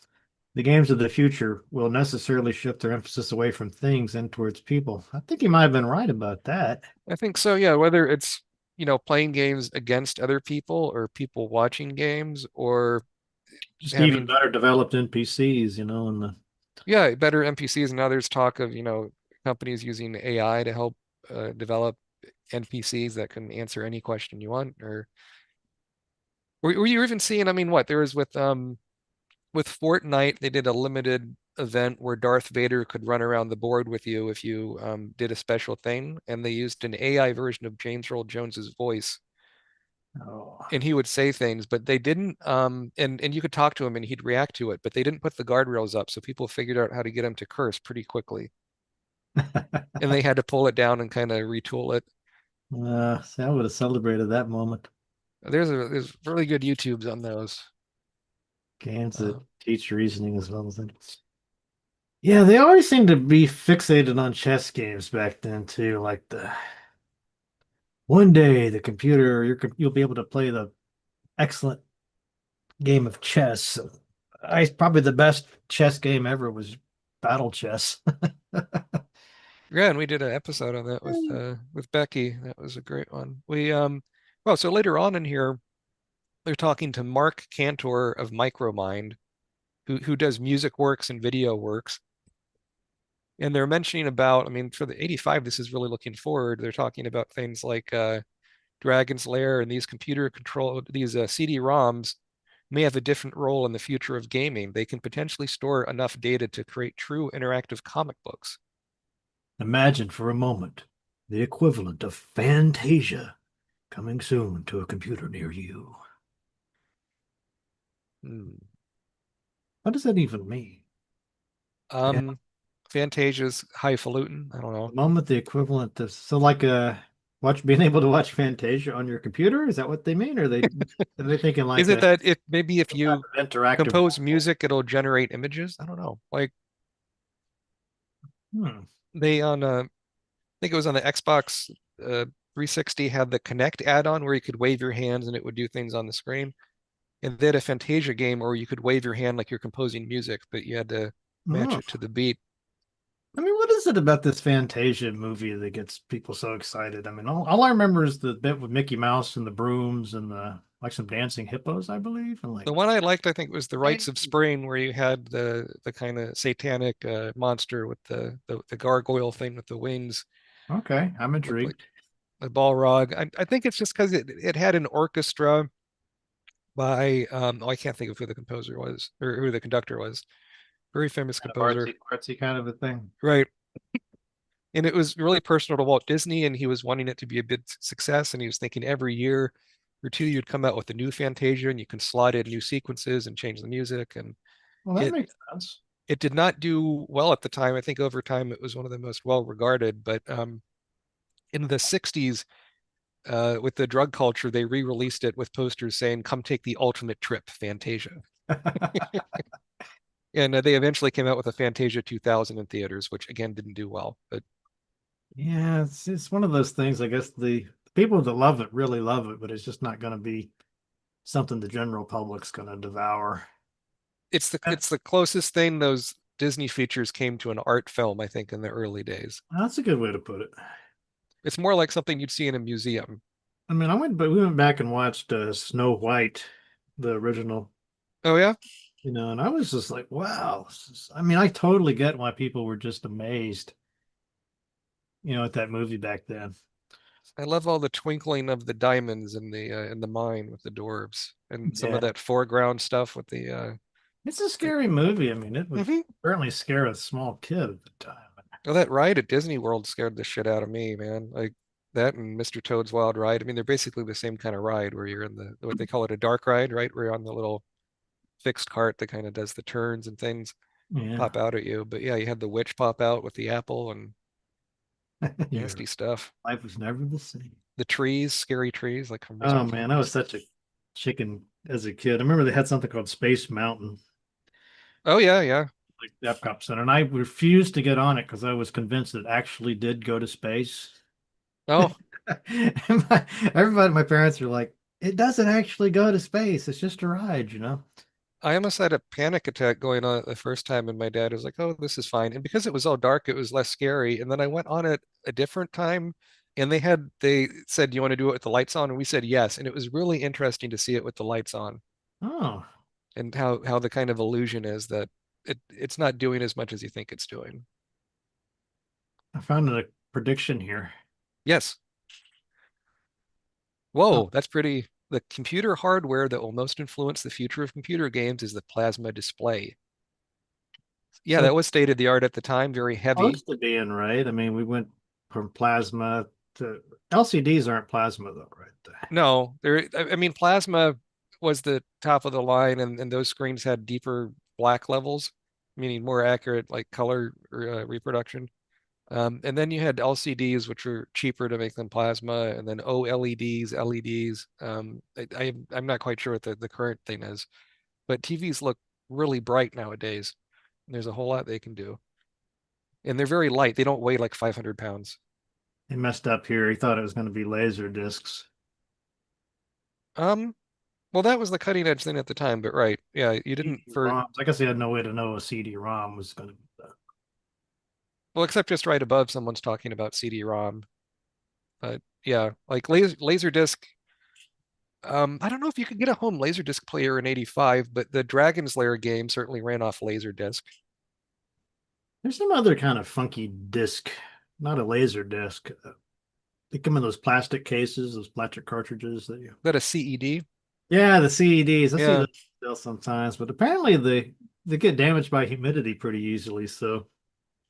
The games of the future will necessarily shift their emphasis away from things and towards people. I think he might have been right about that. I think so, yeah, whether it's, playing games against other people or people watching games or Just even having, better developed NPCs, and yeah, better NPCs. And now there's talk of, companies using AI to help develop NPCs that can answer any question you want. Or were you even seeing, I mean, what there was with Fortnite, they did a limited event where Darth Vader could run around the board with you if you did a special thing, and they used an AI version of James Earl Jones's voice, oh, and he would say things, but they didn't. And you could talk to him, and he'd react to it, but they didn't put the guardrails up, so people figured out how to get him to curse pretty quickly, and they had to pull it down and kind of retool it. see, I would have celebrated that moment. There's really good YouTubes on those. Games that Uh, teach reasoning as well as that. Yeah, they always seem to be fixated on chess games back then too. Like the one day the computer, you'll be able to play the excellent game of chess. I probably the best chess game ever was Battle Chess. Yeah, and we did an episode on that with Becky. That was a great one. Well, so later on in here, they're talking to Mark Cantor of Micromind, who does music works and video works. And they're mentioning about, I mean, for the 85, this is really looking forward. They're talking about things like Dragon's Lair and these CD-ROMs may have a different role in the future of gaming. They can potentially store enough data to create true interactive comic books. Imagine for a moment the equivalent of Fantasia coming soon to a computer near you. Hmm. What does that even mean? Yeah, Um, Fantasia's highfalutin. I don't know. the moment the equivalent of so like watch being able to watch Fantasia on your computer, is that what they mean? Or are they thinking Is like it a that if maybe if some type you of interactive compose novel? music, it'll generate images? I don't know. Like Hmm. they on I think it was on the Xbox 360 had the Connect add-on where you could wave your hands and it would do things on the screen. And they had a Fantasia game where you could wave your hand like you're composing music, but you had to match Oh, it to the beat. I mean, what is it about this Fantasia movie that gets people so excited? I mean, all I remember is the bit with Mickey Mouse and the brooms and the like some dancing hippos, I believe, and The like, one I liked, I think, was the hey, Rites of Spring, where you had the kind of satanic monster with the gargoyle thing with the wings, okay, I'm looked like intrigued. the Balrog. I think it's just because it had an orchestra by oh, I can't think of who the composer was or who the conductor was. Very famous Kind of composer, artsy kind of a thing. right? And it was really personal to Walt Disney, and he was wanting it to be a big success. And he was thinking every year or two you'd come out with a new Fantasia, and you can slot in new sequences and change the music. And Well, that it makes sense. it did not do well at the time. I think over time it was one of the most well regarded. But in the '60s, with the drug culture, they re-released it with posters saying "Come take the ultimate trip, Fantasia." And they eventually came out with a Fantasia 2000 in theaters, which again didn't do well. But Yeah, it's one of those things. I guess the people that love it really love it, but it's just not going to be something the general public's going to devour. it's the closest thing those Disney features came to an art film, I think, in the early days. That's a good way to put it. It's more like something you'd see in a museum. I mean, but we went back and watched Snow White, the original, Oh yeah, and I was just like, wow. I mean, I totally get why people were just amazed, at that movie back then. I love all the twinkling of the diamonds in the mine with the dwarves and some of Yeah, that foreground stuff with it's a the scary movie. I mean, it would Mhm. certainly scare a small kid at the time. Oh, that ride at Disney World scared the shit out of me, man. Like that and Mr. Toad's Wild Ride. I mean, they're basically the same kind of ride where you're in the what they call it a dark ride, right? Where you're on the little fixed cart that kind of does the turns and things Yeah, pop out at you. But yeah, you had the witch pop out with the apple and your nasty stuff. life was never the same. The trees, scary trees like from Oh Wizard of man, Oz. I was such a chicken as a kid. I remember they had something called Space Mountain, Oh yeah, yeah. like the Epcot Center, and I refused to get on it because I was convinced it actually did go to space. Oh, And everybody, my parents were like, "It doesn't actually go to space. It's just a ride." I almost had a panic attack going on it the first time, and my dad was like, "Oh, this is fine." And because it was all dark, it was less scary. And then I went on it a different time, and they said, "Do you want to do it with the lights on?" And we said yes. And it was really interesting to see it with the lights on Oh, and how the kind of illusion is that it's not doing as much as you think it's doing. I found a prediction here. Yes. Oh, Whoa, that's pretty. The computer hardware that will most influence the future of computer games is the plasma display. Yeah, so that was state of the art at the time, very heavy. close to being right. I mean, we went from plasma to LCDs aren't plasma though, right? No, I mean, plasma was the top of the line, and those screens had deeper black levels, meaning more accurate like color reproduction. And then you had LCDs, which were cheaper to make than plasma, and then OLEDs, LEDs. I'm not quite sure what the current thing is, but TVs look really bright nowadays. There's a whole lot they can do, and they're very light. They don't weigh like 500 pounds. He messed up here. He thought it was going to be laser discs. Um, well, that was the cutting edge thing at the time, but right, yeah, you didn't for CD-ROMs. I guess he had no way to know a CD-ROM was going to be that. well, except just right above someone's talking about CD-ROM. But yeah, like Laserdisc. I don't know if you could get a home Laserdisc player in '85, but the Dragon's Lair game certainly ran off Laserdisc. Is There's some other kind of funky disc, not a laser disc. They come in those plastic cases, those plastic cartridges that you. that a CED? Yeah, the CEDs. I see Yeah. those still sometimes, but apparently they get damaged by humidity pretty easily. So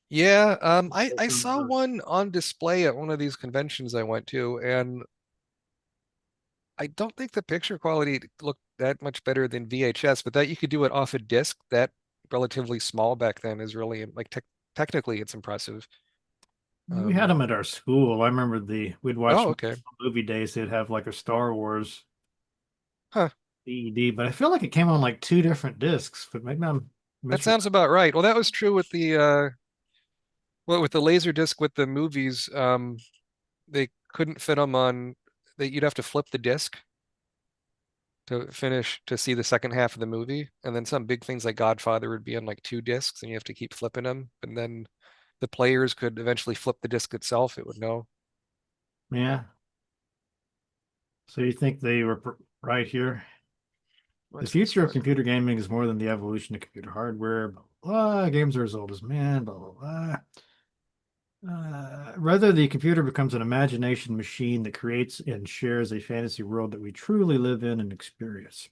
Yeah, I some saw one on display at one of these conventions I went to, and I don't think the picture quality looked that much better than VHS, but that you could do it off a disc that relatively small back then is really like technically it's impressive. we had Um, them at our school. I remember we'd watch oh, okay. movie days. They'd have like a Star Wars Huh. CED, but I feel like it came on like two different discs. But maybe I'm That sounds misremembering. about right. Well, that was true with the laser disc with the movies. They couldn't fit them on that you'd have to flip the disc to see the second half of the movie. And then some big things like Godfather would be on like two discs and you have to keep flipping them. And then the players could eventually flip the disc itself. It would know. Yeah. So you think they were right here? The What's this future of one? computer gaming is more than the evolution of computer hardware. Blah, blah, blah. Games are as old as man. Blah blah blah. Rather, the computer becomes an imagination machine that creates and shares a fantasy world that we truly live in and experience.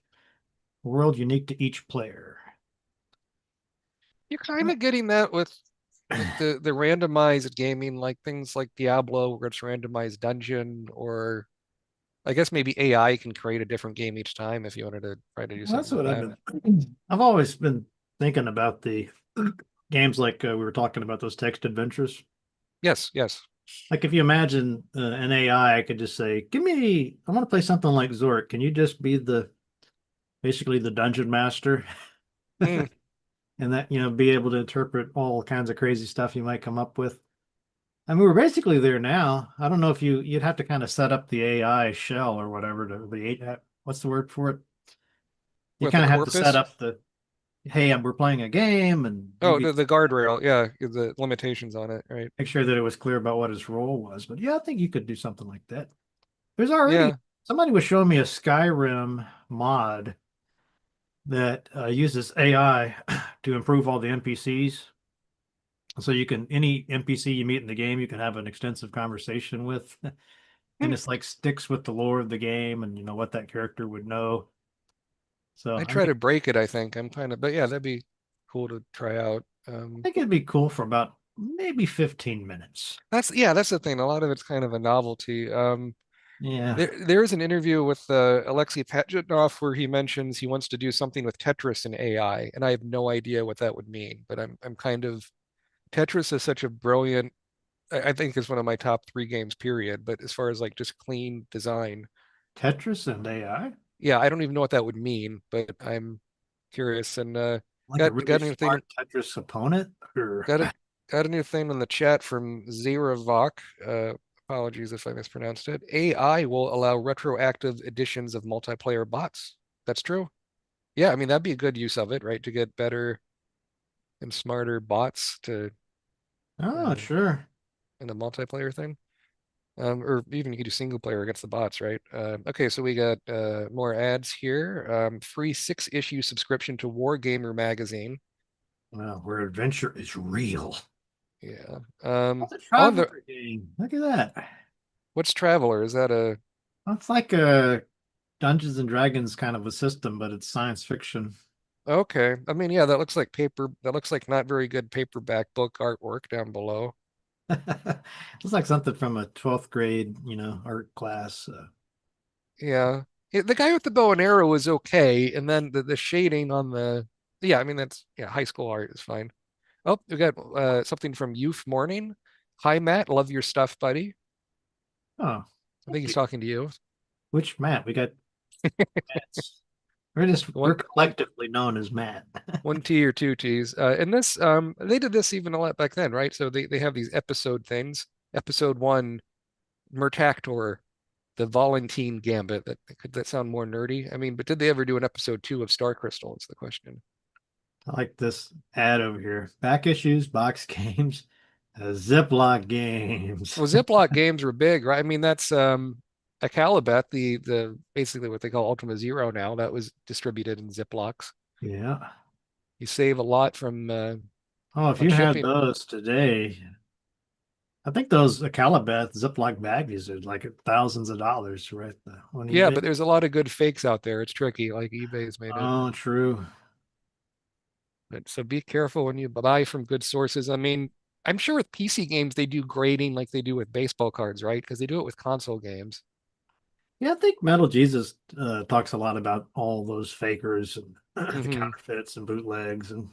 A world unique to each player. You're kind of getting that with the randomized gaming, like things like Diablo, where it's randomized dungeon, or I guess maybe AI can create a different game each time if you wanted to try to do Well, that's something like what I've that. been. I've always been thinking about the games like we were talking about those text adventures. Yes, yes. Like if you imagine an AI, I could just say, "Give me, I want to play something like Zork. Can you just be the basically the dungeon master Mm, and that be able to interpret all kinds of crazy stuff you might come up with?" I mean, we're basically there now. I don't know if you'd have to kind of set up the AI shell or whatever to what's the word for it? You with the kind of have to set corpus. up the hey, we're playing a game and Oh, maybe the guardrail. Yeah, the limitations on it, right? make sure that it was clear about what his role was. But yeah, I think you could do something like that. There's already Yeah. somebody was showing me a Skyrim mod that uses AI to improve all the NPCs. So you can any NPC you meet in the game, you can have an extensive conversation with, and Hmm. it's like sticks with the lore of the game and what that character would know. So I I try mean, to break it, I think. I'm kind of, but yeah, that'd be cool to try out. I think it'd be cool for about maybe 15 minutes. That's the thing. A lot of it's kind of a novelty. Yeah. There is an interview with Alexei Pajitnov where he mentions he wants to do something with Tetris and AI, and I have no idea what that would mean. But I'm kind of Tetris is such a brilliant. I think is one of my top three games, period. But as far as like just clean design, Tetris and AI, yeah, I don't even know what that would mean, but I'm curious. And like a got really got anything smart Tetris opponent, or got it got a new thing in the chat from Ziravok. Apologies if I mispronounced it. AI will allow retroactive additions of multiplayer bots. That's true. Yeah, I mean that'd be a good use of it, right? To get better and smarter bots to oh, uh, sure. in a multiplayer thing. Or even you could do single player against the bots, right? Okay, so we got more ads here. Free 6-issue subscription to Wargamer magazine. Well, where adventure is real. Yeah. That's a On the traveler game. Look at that. what's Traveler? Is that a It's like a Dungeons and Dragons kind of a system, but it's science fiction. okay? I mean, yeah, that looks like paper. That looks like not very good paperback book artwork down below. It's like something from a 12th grade, art class. Yeah. The guy with the bow and arrow is okay, and then the shading on the yeah, I mean that's yeah, high school art is fine. Oh, we got something from Youth Morning. Hi, Matt. Love your stuff, buddy. Oh, I think thank he's you. talking to you. Which Matt? We got Matts. We're One, collectively known as Matt. one T or two T's. And this, they did this even a lot back then, right? So they have these episode things. Episode one, Mertactor, the Volantine Gambit. Could that sound more nerdy? I mean, but did they ever do an episode two of Star Crystal? Is the question. I like this ad over here. Back issues, box games, Ziploc games. Well, Ziploc games were big, right? I mean, that's a Calibet, the basically what they call Ultima Zero now. That was distributed in Ziplocs. Yeah. You save a lot from Oh, if on you had shipping. those today, I think those Calibeth Ziploc baggies are like thousands of dollars right on Yeah, eBay. but there's a lot of good fakes out there. It's tricky, like eBay's made it. Oh, true. But, so be careful when you buy from good sources. I mean, I'm sure with PC games they do grading like they do with baseball cards, right? Because they do it with console games. Yeah, I think Metal Jesus talks a lot about all those fakers and the Hmm. counterfeits and bootlegs, and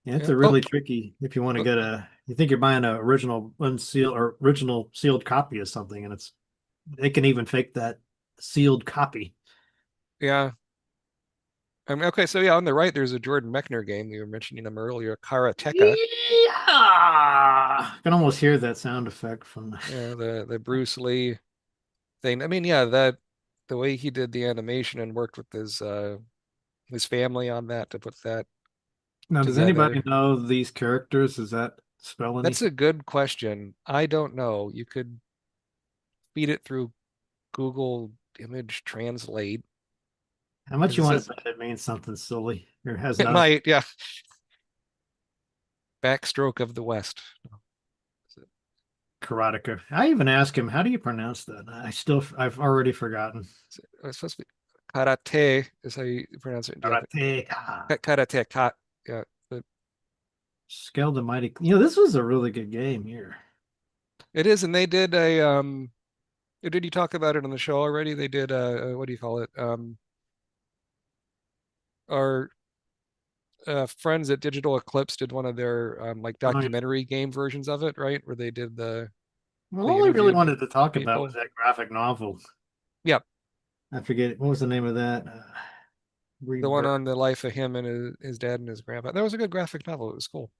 yeah, it's Yeah. a Oh, really tricky if you want to oh, get you think you're buying an original unsealed or original sealed copy of something, and they can even fake that sealed copy. yeah. I mean, okay, so yeah, on the right, there's a Jordan Mechner game. We were mentioning him earlier, Karateka. Yeah, I can almost hear that sound effect from the Yeah, the Bruce Lee thing. I mean, yeah, that the way he did the animation and worked with his family on that to put that Now, does anybody together. know these characters? Does that spell That's anything? a good question. I don't know. You could feed it through Google image translate How much because it you want says to bet it means something silly or has it nothing? might, yeah, backstroke of the West. Karateka. I even asked him, how do you pronounce that? I've already forgotten. It's supposed to be karate is how you pronounce it in Japanese. Karateka. Karate, yeah. But Scale the Mighty. This was a really good game here. it is, and they did a did you talk about it on the show already? They did what do you call it? Our friends at Digital Eclipse did one of their like Oh, yeah. documentary game versions of it, right? Where they did Well, they all I really interviewed wanted to talk about was people. that graphic novel. Yeah, I forget what was the name of that. the one Rebirth. on the life of him and his dad and his grandpa. That was a good graphic novel. It was cool.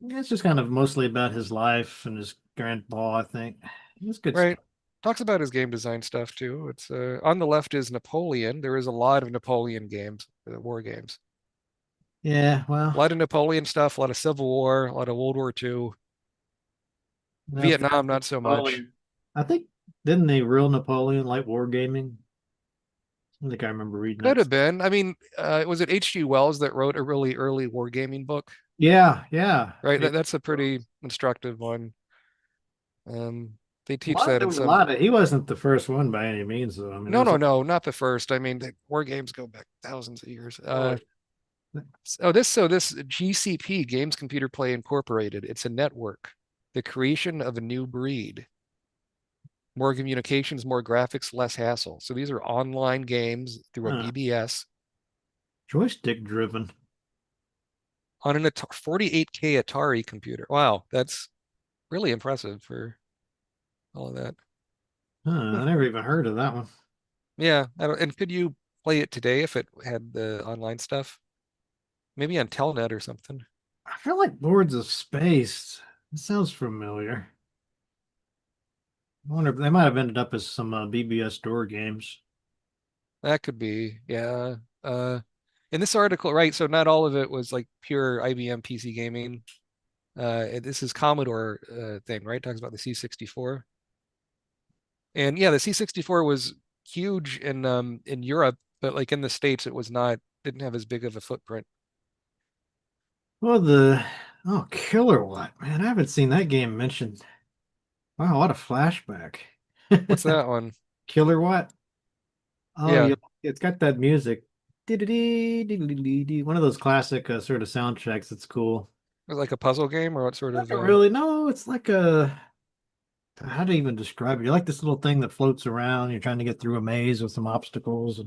Yeah, it's just kind of mostly about his life and his grandpa, I think. It's good Right. stuff. Talks about his game design stuff too. It's on the left is Napoleon. There is a lot of Napoleon games, war games. Yeah, well, A lot of Napoleon stuff, a lot of Civil War, a lot of World War II. if they have Vietnam, not so much. Napoleon, I think didn't the real Napoleon like wargaming? I think I remember reading Could that. have been. I mean, was it H.G. Wells that wrote a really early wargaming book? Yeah, yeah. Right. That's a pretty instructive one. They teach that There in was a some. lot of. He wasn't the first one by any means, though. I mean, there No, was. no, no, not the first. I mean, the war games go back thousands of years. Oh, So this GCP, Games Computer Play Incorporated. It's a network, the creation of a new breed. More communications, more graphics, less hassle. So these are online games through a BBS joystick driven. on an 48K Atari computer. Wow, that's really impressive for all of that. I never even heard of that one. Yeah, I don't, and could you play it today if it had the online stuff? Maybe on Telnet or something. I feel like Lords of Space. It sounds familiar. I wonder if they might have ended up as some BBS door games. That could be, yeah. Uh, in this article, right? So not all of it was like pure IBM PC gaming. This is Commodore thing, right? Talks about the C64, and yeah, the C64 was huge in Europe, but like in the States, it was not didn't have as big of a footprint. Well, Killer What? Man, I haven't seen that game mentioned. Wow, what a flashback. What's that one? Killer What? Oh, Yeah, it's got that music. One of those classic sort of soundtracks that's cool. it was like a puzzle game or what sort Not of really, no, it's like how to even describe it? You're like this little thing that floats around. You're trying to get through a maze with some obstacles,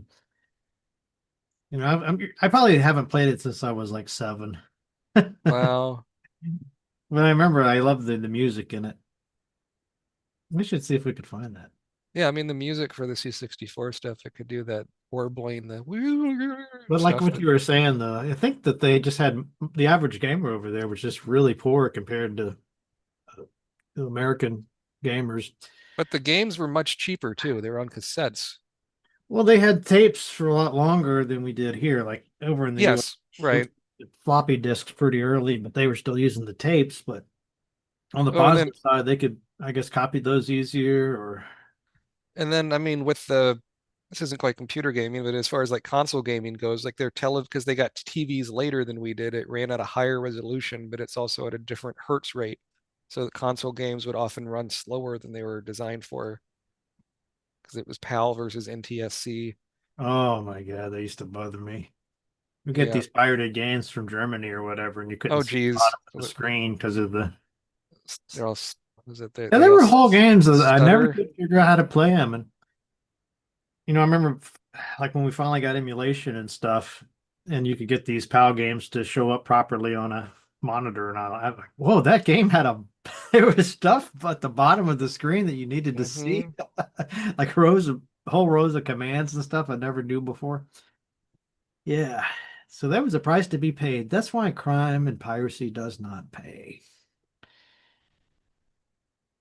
and I probably haven't played it since I was like 7. wow. But I remember I loved the music in it. We should see if we could find that. Yeah, I mean the music for the C64 stuff, it could do that warbling, the But like stuff what that. you were saying, though, I think that they just had the average gamer over there was just really poor compared to American gamers. But the games were much cheaper too. They were on cassettes. Well, they had tapes for a lot longer than we did here. Like over in the US, Yes, we right. floppy disks pretty early, but they were still using the tapes. But on the Oh, and then positive side, they could, I guess, copy those easier. Or I mean with the this isn't quite computer gaming, but as far as like console gaming goes, like their tele because they got TVs later than we did, it ran at a higher resolution, but it's also at a different hertz rate. So the console games would often run slower than they were designed for because it was PAL versus NTSC. oh my God, they used to bother me. We get Yeah. these pirated games from Germany or whatever, and you couldn't Oh see the bottom geez. of the screen because of the. They're all was it Yeah, they there all were whole games that I never stutter. could figure out how to play them, and I remember like when we finally got emulation and stuff, and you could get these PAL games to show up properly on a monitor, and I'm like, whoa, that game had a there was stuff at the bottom of the screen that you needed to see, Hmm. like rows of whole rows of commands and stuff I never knew before. Yeah. So that was a price to be paid. That's why crime and piracy does not pay.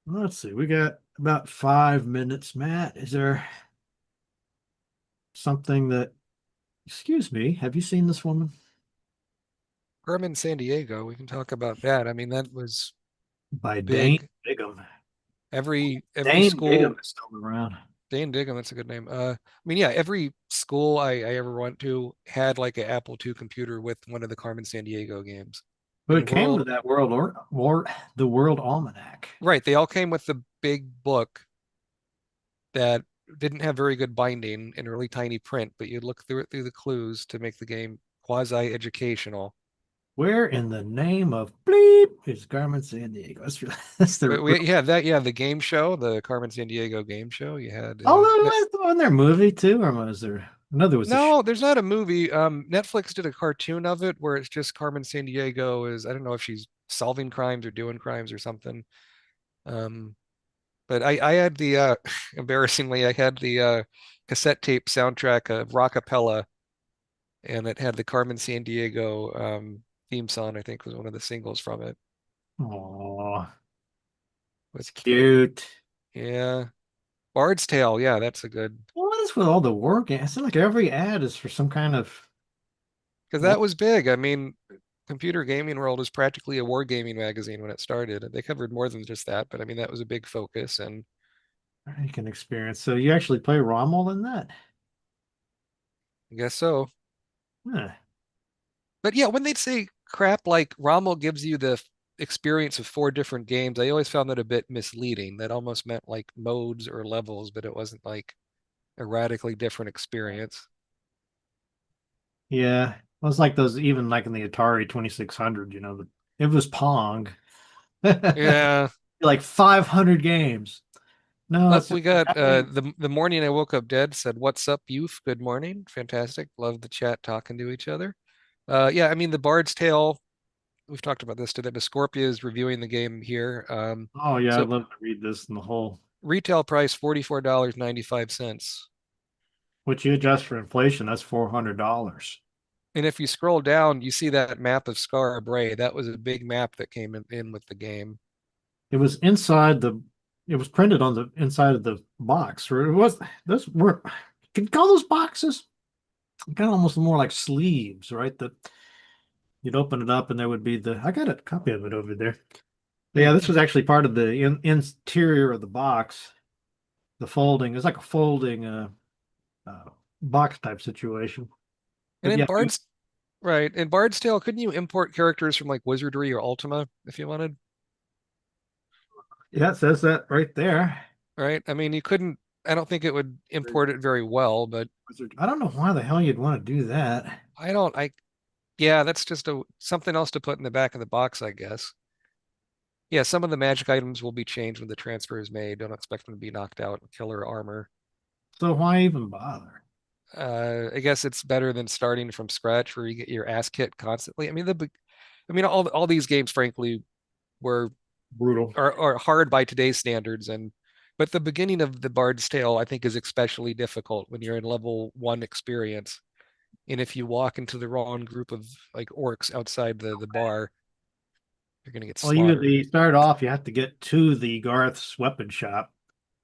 Let's see. We got about 5 minutes, Matt. Is there something that, excuse me, have you seen this woman? Carmen San Diego, we can talk about that. I mean, that was By Dane big. Bigham. Every Dane Bigham school, is still around. Dane Diggum, that's a good name. I mean, yeah, every school I ever went to had like an Apple II computer with one of the Carmen San Diego games. But it And came world, with that the World Almanac. right, they all came with the big book that didn't have very good binding and really tiny print, but you'd look through it through the clues to make the game quasi-educational. Where in the name of bleep is Carmen San Diego? That's, that's the But we real. yeah, that yeah, the game show, the Carmen San Diego game show, you had Oh, that was on their movie too, or was there? No, there was a show. no, there's not a movie. Netflix did a cartoon of it where it's just Carmen San Diego is, I don't know if she's solving crimes or doing crimes or something. Um, but I had the embarrassingly, I had the cassette tape soundtrack of Rockapella, and it had the Carmen San Diego theme song, I think was one of the singles from it. Oh, But it's cute. yeah, Bard's Tale, yeah, that's a good, What is with all the work? It seems like every ad is for some kind of because war. that was big. I mean, Computer Gaming World was practically a wargaming magazine when it started. They covered more than just that, but I mean that was a big focus, and You can experience. So you actually play Rommel in that? I guess so. Huh. But yeah, when they'd say crap like Rommel gives you the experience of four different games, I always found that a bit misleading. That almost meant like modes or levels, but it wasn't like a radically different experience. Yeah. Well, it's like those, even like in the Atari 2600, it was Pong. Yeah. Like 500 games. No, Up it's we just got how many. the morning I woke up dead said, "What's up, youth? Good morning." Fantastic. Love the chat talking to each other. Yeah, I mean the Bard's Tale, we've talked about this today, but Scorpia is reviewing the game here. Oh, yeah, I'd So love to read this in the whole, retail price $44.95. which you adjust for inflation, that's $400. And if you scroll down, you see that map of Skara Brae. That was a big map that came in with the game. It was inside it was printed on the inside of the box, or it was, those were, can you call those boxes? Kind of almost more like sleeves, right? That you'd open it up and there would be I got a copy of it over there. But Hmm. yeah, this was actually part of the interior of the box. The folding, it's like a folding uh, box type situation. And But in yeah, Bard's right, in Bard's Tale, couldn't you import characters from like Wizardry or Ultima if you wanted? yeah, it says that right there. Right? I mean, you couldn't. I don't think it would import it very well, but I don't know why the hell you'd want to do that. I don't. I yeah, that's just a something else to put in the back of the box, I guess. Yeah, some of the magic items will be changed when the transfer is made. Don't expect them to be knocked out. Killer armor. So why even bother? I guess it's better than starting from scratch where you get your ass kicked constantly. I mean, all these games, frankly, were Brutal. are hard by today's standards, and but the beginning of the Bard's Tale, I think, is especially difficult when you're in level one experience, and if you walk into the wrong group of like orcs outside the bar, you're gonna get Well, slaughtered. you start off, you have to get to the Garth's weapon shop.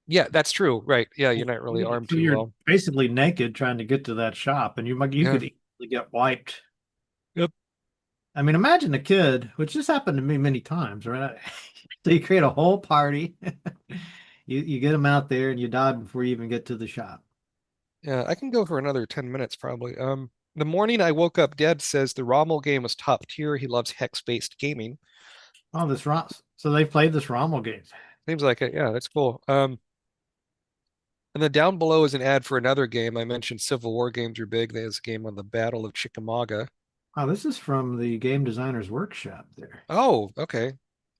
Yeah, that's true. Right. Yeah, you're not really armed So too you're well. basically naked trying to get to that shop, and you Yeah. could easily get wiped. Yep. I mean, imagine a kid, which this happened to me many times, right? So you create a whole party, you get them out there, and you die before you even get to the shop. Yeah, I can go for another 10 minutes probably. The morning I woke up dead says the Rommel game was top tier. He loves hex-based gaming. Oh, this Rom. So they played this Rommel game. Seems like it. Yeah, that's cool. And then down below is an ad for another game. I mentioned Civil War games are big. There's a game on the Battle of Chickamauga. Oh, this is from the Game Designers Workshop there. Oh, okay.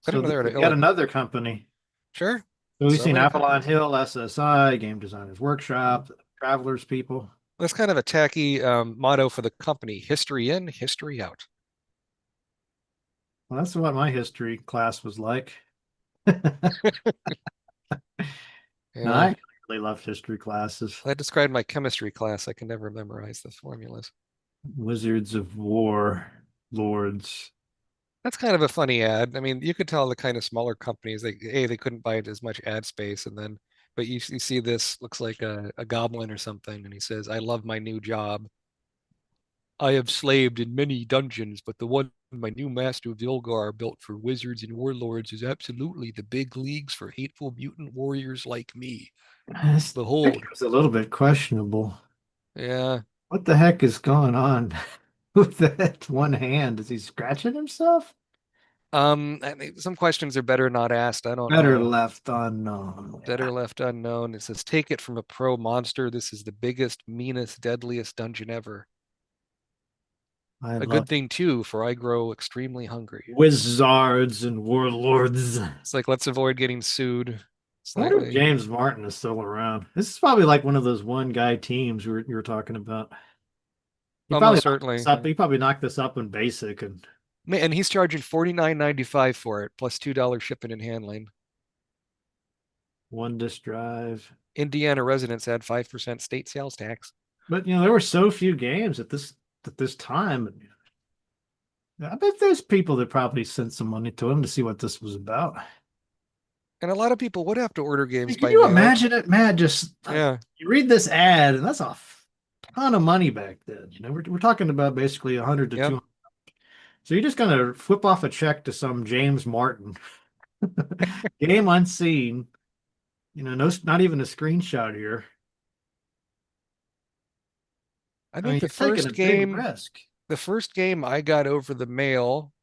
I So didn't know this they were is at yet Illit. another company. Sure. So we've So seen many Avalon companies. Hill, SSI, Game Designers Workshop, Travelers people. That's kind of a tacky motto for the company. History in, history out. Well, that's what my history class was like. No, Yeah. I really loved history classes. That described my chemistry class. I can never memorize the formulas. Wizards of War Lords. That's kind of a funny ad. I mean, you could tell the kind of smaller companies, they couldn't buy as much ad space, and then, but you see this looks like a goblin or something, and he says, "I love my new job. I have slaved in many dungeons, but the one my new master Vilgar built for wizards and warlords is absolutely the big leagues for hateful mutant warriors like me. This Behold." picture's a little bit questionable. Yeah. What the heck is going on with that one hand? Is he scratching himself? I think some questions are better not asked. I don't Better know. left unknown. Better Yeah, left unknown. It says, take it from a pro monster. This is the biggest, meanest, deadliest dungeon ever. I A love good thing too, for I grow extremely hungry. wizards and warlords. I It's like, let's avoid getting sued wonder if slightly. James Martin is still around. This is probably like one of those one guy teams you were talking about. He probably Almost knocked this certainly. up. Yeah. He probably knocked this up in basic and And he's charging $49.95 for it, plus $2 shipping and handling. one disk drive. Indiana residents add 5% state sales tax. But there were so few games at this time. I bet there's people that probably sent some money to him to see what this was about. And a lot of people would have to order games Can by you mail. imagine it, Matt? Just like Yeah. you read this ad, and that's a ton of money back then. We're talking about basically 100 to Yep. 200. So you're just gonna flip off a check to some James Martin, game unseen. No, not even a screenshot here. I I mean, think you're taking a big risk. the first game I got over the mail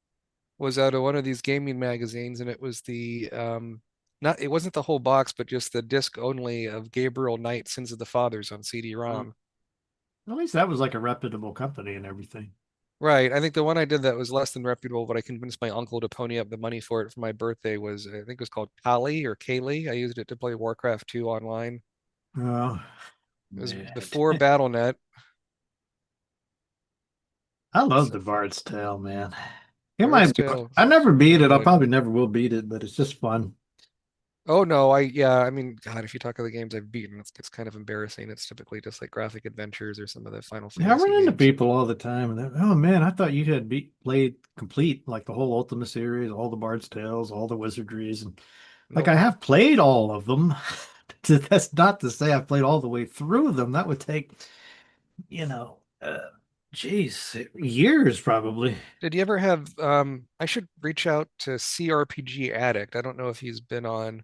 was out of one of these gaming magazines, and it was the not it wasn't the whole box, but just the disc only of Gabriel Knight, Sins of the Fathers on Mm. CD-ROM. At least that was like a reputable company and everything. Right. I think the one I did that was less than reputable, but I convinced my uncle to pony up the money for it for my birthday was, I think it was called Kali or Kaylee. I used it to play Warcraft 2 online. Oh It was man, before BattleNet. I love the So Bard's Tale, man. It Bard's might be. Tale I is never beat really it. I good. probably never will beat it, but it's just fun. Oh no, yeah, I mean, God, if you talk of the games I've beaten, it's kind of embarrassing. It's typically just like graphic adventures or some of the Final Yeah, I Fantasy run into games. people all the time, and oh man, I thought you had played complete like the whole Ultima series, all the Bard's Tales, all the Wizardries, and like Nope. I have played all of them. That's not to say I've played all the way through them. That would take, you know, geez, years probably. Did you ever have I should reach out to CRPG Addict. I don't know if he's been on,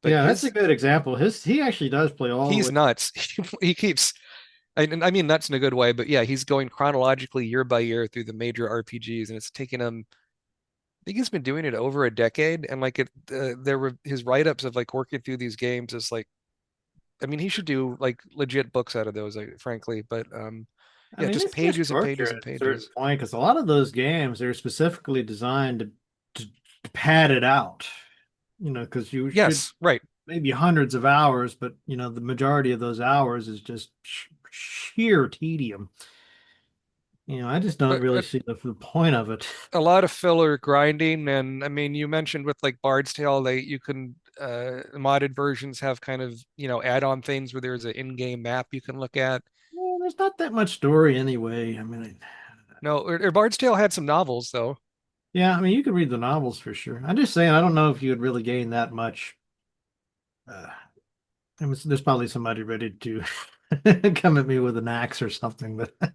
but Yeah, that's a his good example. He actually does play all the he's way. nuts. He keeps I mean nuts in a good way, but yeah, he's going chronologically year by year through the major RPGs, and it's taken him, I think he's been doing it over a decade, and like there were his write-ups of like working through these games is like, I mean, he should do like legit books out of those, like, frankly, but I yeah, mean, just it's just pages and torture pages and at a certain pages. point because a lot of those games they're specifically designed to pad it out. Because you should Yes, right. maybe hundreds of hours, but the majority of those hours is just sheer tedium. I just don't really But see the point of it. a lot of filler grinding, and I mean, you mentioned with like Bard's Tale, you can modded versions have kind of, add-on things where there's an in-game map you can look at. Well, there's not that much story anyway. I mean, No, or Bard's Tale had some novels though. yeah, I mean, you could read the novels for sure. I'm just saying, I don't know if you would really gain that much. Uh, there's probably somebody ready to come at me with an axe or something, but I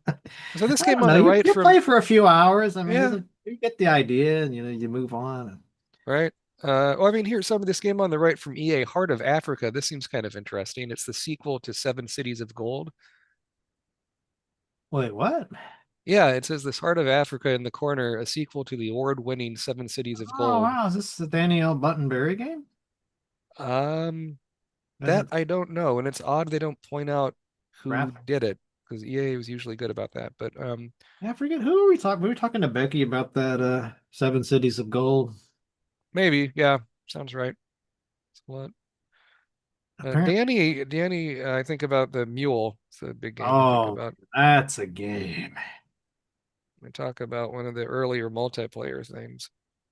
So this game don't on know. the You right you play from, for a few hours. I mean, yeah, you get the idea, and you move on. right. Well, I mean, here's some of this game on the right from EA, Heart of Africa. This seems kind of interesting. It's the sequel to Seven Cities of Gold. Wait, what? Yeah, it says this Heart of Africa in the corner, a sequel to the award-winning Seven Cities of Oh Gold. wow, is this the Danielle Buttonberry game? Um, Is that it I don't know, and it's odd they don't point out who graphic? did it because EA was usually good about that. But Yeah, I forget who are we talking. We were talking to Becky about that Seven Cities of Gold. maybe, yeah, sounds right. What? Apparently, Danny, I think about the Mule. It's a big game I think oh, about. that's a game. I talk about one of the earlier multiplayers names.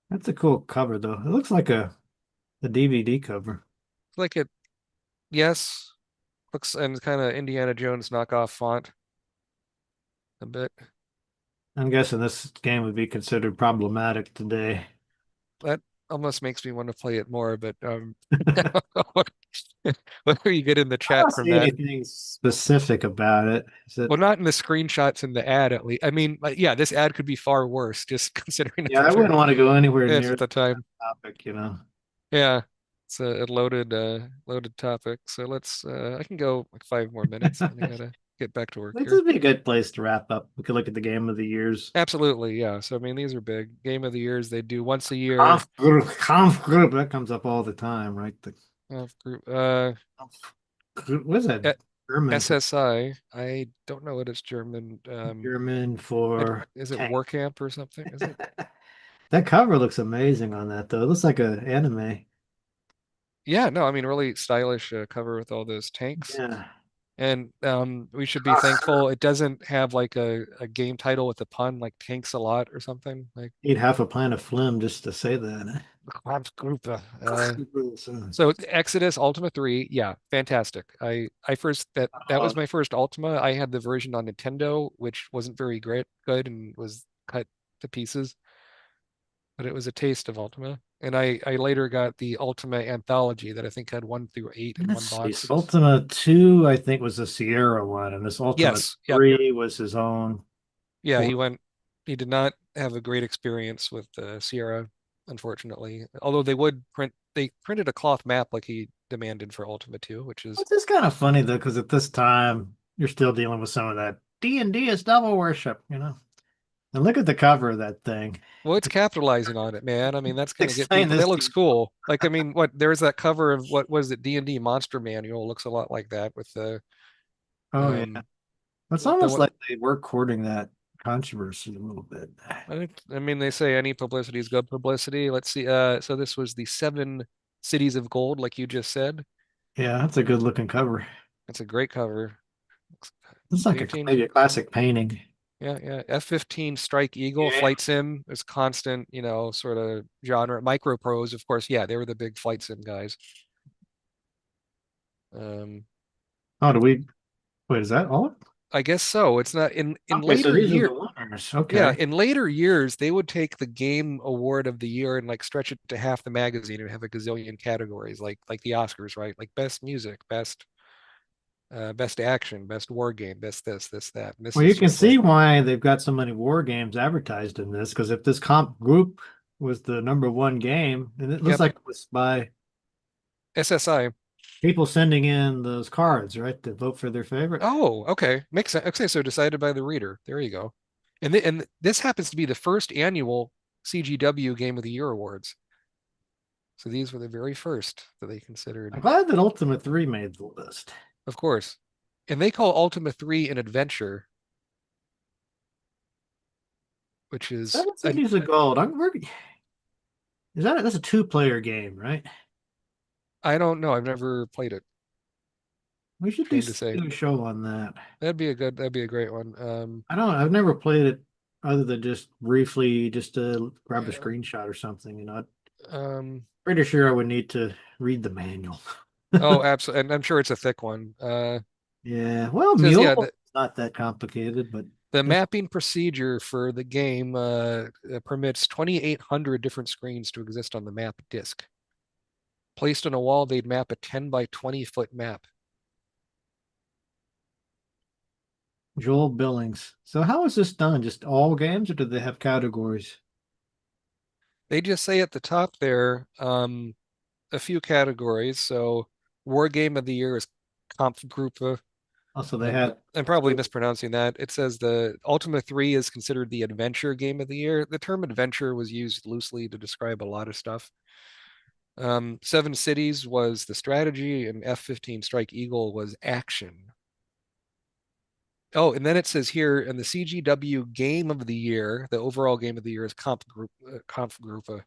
That's a cool cover though. It looks like a DVD cover. It's like it, yes, looks and kind of Indiana Jones knockoff font a bit. I'm guessing this game would be considered problematic today. That almost makes me want to play it more, but what, what do you get in the I chat don't from see that? anything specific about it. Is it? Well, not in the screenshots in the ad, at least. I mean, like, yeah, this ad could be far worse, just considering the Yeah, I wouldn't want to go anywhere circumstance near at that the time. topic, you know. Yeah, it's a loaded topic. So let's I can go like 5 more minutes, and I gotta get back to work This here. would be a good place to wrap up. We could look at the game of the years. Absolutely, yeah. So I mean, these are big. Game of the years they do once a year. Kampfgruppe, that comes up all the time, right? Group What is that? eh, German for SSI. I don't know what it's German. German for Is it tank. War Camp or something? Is it? That cover looks amazing on that though. It looks like an anime. Yeah, no, I mean really stylish cover with all those tanks. Yeah. And we should be thankful it doesn't have like a game title with a pun like Tanks a Lot or something like Eat half a pint of phlegm just to say that. Kampfgruppe. So, So Exodus Ultima 3, yeah, fantastic. I first that was my first Ultima. I had the version on Nintendo, which wasn't very great good and was cut to pieces, but it was a taste of Ultima. And I later got the Ultima Anthology that I think had 1 through 8 in let's one see. box. So It was Ultima 2, I think, was the Sierra one, and this Ultima yes, yep. 3 was his own Yeah, port. he did not have a great experience with Sierra, unfortunately. Although they printed a cloth map like he demanded for Ultima 2, which is It's just kind of funny though, because at this time you're still dealing with some of that D&D is devil worship, you know. And look at the cover of that thing. well, it's capitalizing on it, man. I mean, that's gonna get Explain people. this That to looks you. cool. Like, I mean, what there's that cover of what was it, D&D Monster Manual looks a lot like that with Oh yeah. um It's the almost what like they were courting that controversy a little bit. I mean they say any publicity is good publicity. Let's see. So this was the Seven Cities of Gold, like you just said. Yeah, that's a good looking cover. That's a great cover. It's like a F-18. maybe a classic painting. Yeah, yeah. F-15 Strike Eagle, Yeah. Flight Sim is constant, sort of genre. Micro Prose, of course, yeah, they were the big flight sim guys. Um, Oh, do we wait, is that all? I guess so. It's not in Okay, so later these are year. the winners. Yeah, Okay. in later years, they would take the game award of the year and like stretch it to half the magazine and have a gazillion categories, like the Oscars, right? Like best music, best action, best war game, best this, that. And this Well, is you can sort of see like, why they've got so many war games advertised in this, because if this comp group was the number one game, and it looks yep, like it was by SSI. people sending in those cards, right, to vote for their favorite. Oh, okay. Makes sense. Okay, so decided by the reader. There you go. And this happens to be the first annual CGW Game of the Year awards. So these were the very first that they I'm considered, glad that Ultima 3 made the list. of course. And they call Ultima 3 an adventure, which is Seven Cities of Gold. Is that's a two-player game, right? I don't know. I've never played it. We should Shame to say. do a show on that. That'd be a great one. I've never played it other than just briefly, just to grab a Yeah. screenshot or something, you know. Um, Pretty sure I would need to read the manual. oh, absolutely. And I'm sure it's a thick one. Yeah, well, It says, yeah, Mule is not that complicated, but the this mapping procedure for the game permits 2,800 different screens to exist on the map disk. Placed on a wall, they'd map a 10 by 20-foot map. Joel Billings. So how is this done? Just all games, or do they have categories? They just say at the top there a few categories. So, War Game of the Year is Kampfgruppe. Also, they had I'm probably mispronouncing that. It says the Ultima 3 is considered the adventure game of the year. The term adventure was used loosely to describe a lot of stuff. Seven Cities was the strategy, and F-15 Strike Eagle was action. Oh, and then it says here in the CGW Game of the Year, the overall Game of the Year is Kampfgruppe.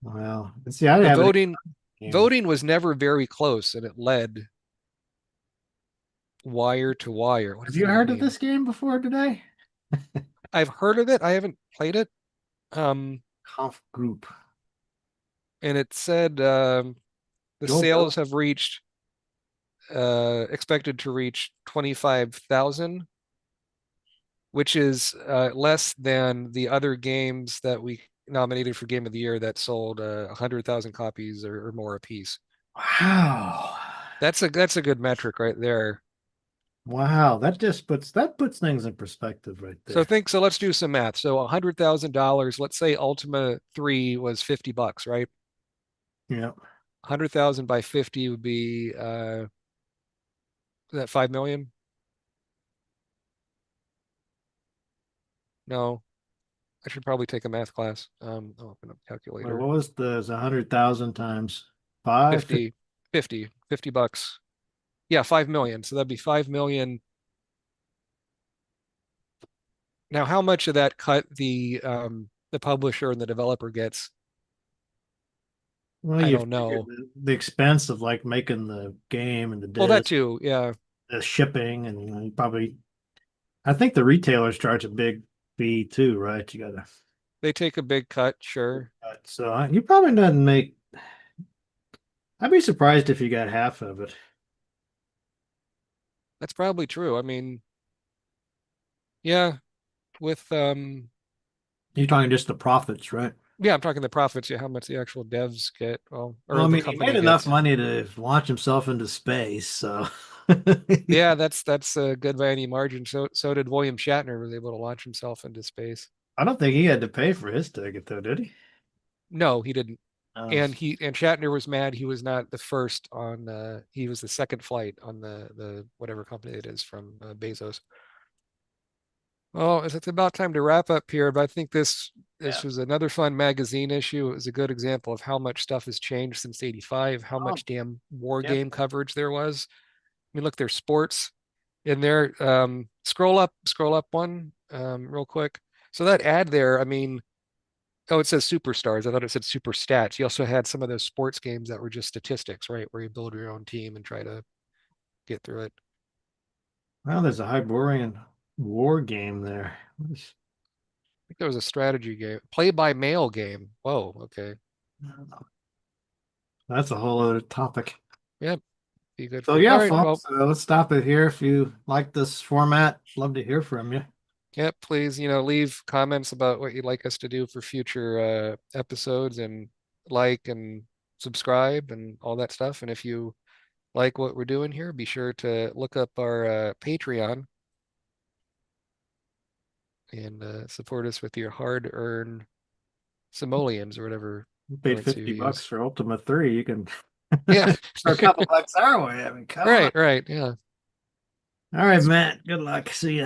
well, see, I The haven't game. voting was never very close, and it led wire to wire. What Have does you that even heard of mean? this game before today? I've heard of it. I haven't played it. Conf Group. And it said the Joel Bill. sales have reached expected to reach 25,000 which is less than the other games that we nominated for Game of the Year that sold 100,000 copies or more apiece. Wow. That's a good metric right there. Wow. That puts things in perspective right So there. think so. Let's do some math. So $100,000. Let's say Ultima 3 was $50, right? Yeah. 100,000 by 50 would be is that 5 million? No, I should probably take a math class. I'll open up Wait, calculator. what was the is 100,000 times five? 50, 50, $50. Yeah, 5 million. So that'd be 5 million. Now, how much of that cut the publisher and the developer gets? Well, I you don't figure know. the expense of like making the game and the Well, that disc, too. Yeah, the shipping, and you probably I think the retailers charge a big fee too, right? You gotta they take a big cut, sure. so you probably doesn't make. I'd be surprised if you got half of it. That's probably true. I mean, yeah, with You're talking just the profits, right? yeah, I'm talking the profits, yeah, how much the actual devs get, well, Well, or I the mean, he made company enough gets. money to launch himself into space, so Yeah, that's good by any margin. So did William Shatner was able to launch himself into space. I don't think he had to pay for his ticket, though, did he? No, he didn't. Oh, And Shatner was mad he was not the first on he was the second flight on the whatever company it is from Bezos. Well, it's about time to wrap up here, but I think this yeah. was another fun magazine issue. It was a good example of how much stuff has changed since '85, how Oh, much damn war yep. game coverage there was. I mean, look, there's sports in there. Scroll up one real quick. So that ad there, I mean, oh, it says superstars. I thought it said super stats. You also had some of those sports games that were just statistics, right? Where you build your own team and try to get through it. Well, there's a Hyborian war game there. I think there was a strategy game, play by mail game. Whoa, okay. That's a whole other topic. Yep, be good So for. All yeah, right, well, folks, let's stop it here. If you like this format, love to hear from you. yep, please, leave comments about what you'd like us to do for future episodes and like and subscribe and all that stuff. And if you like what we're doing here, be sure to look up our Patreon and support us with your hard-earned simoleons or whatever You paid currency you 50 bucks use. for Ultima 3. You can Yeah. for a couple bucks our way. I mean, come on. Right, right. Yeah. All right, Matt. Good luck. See ya.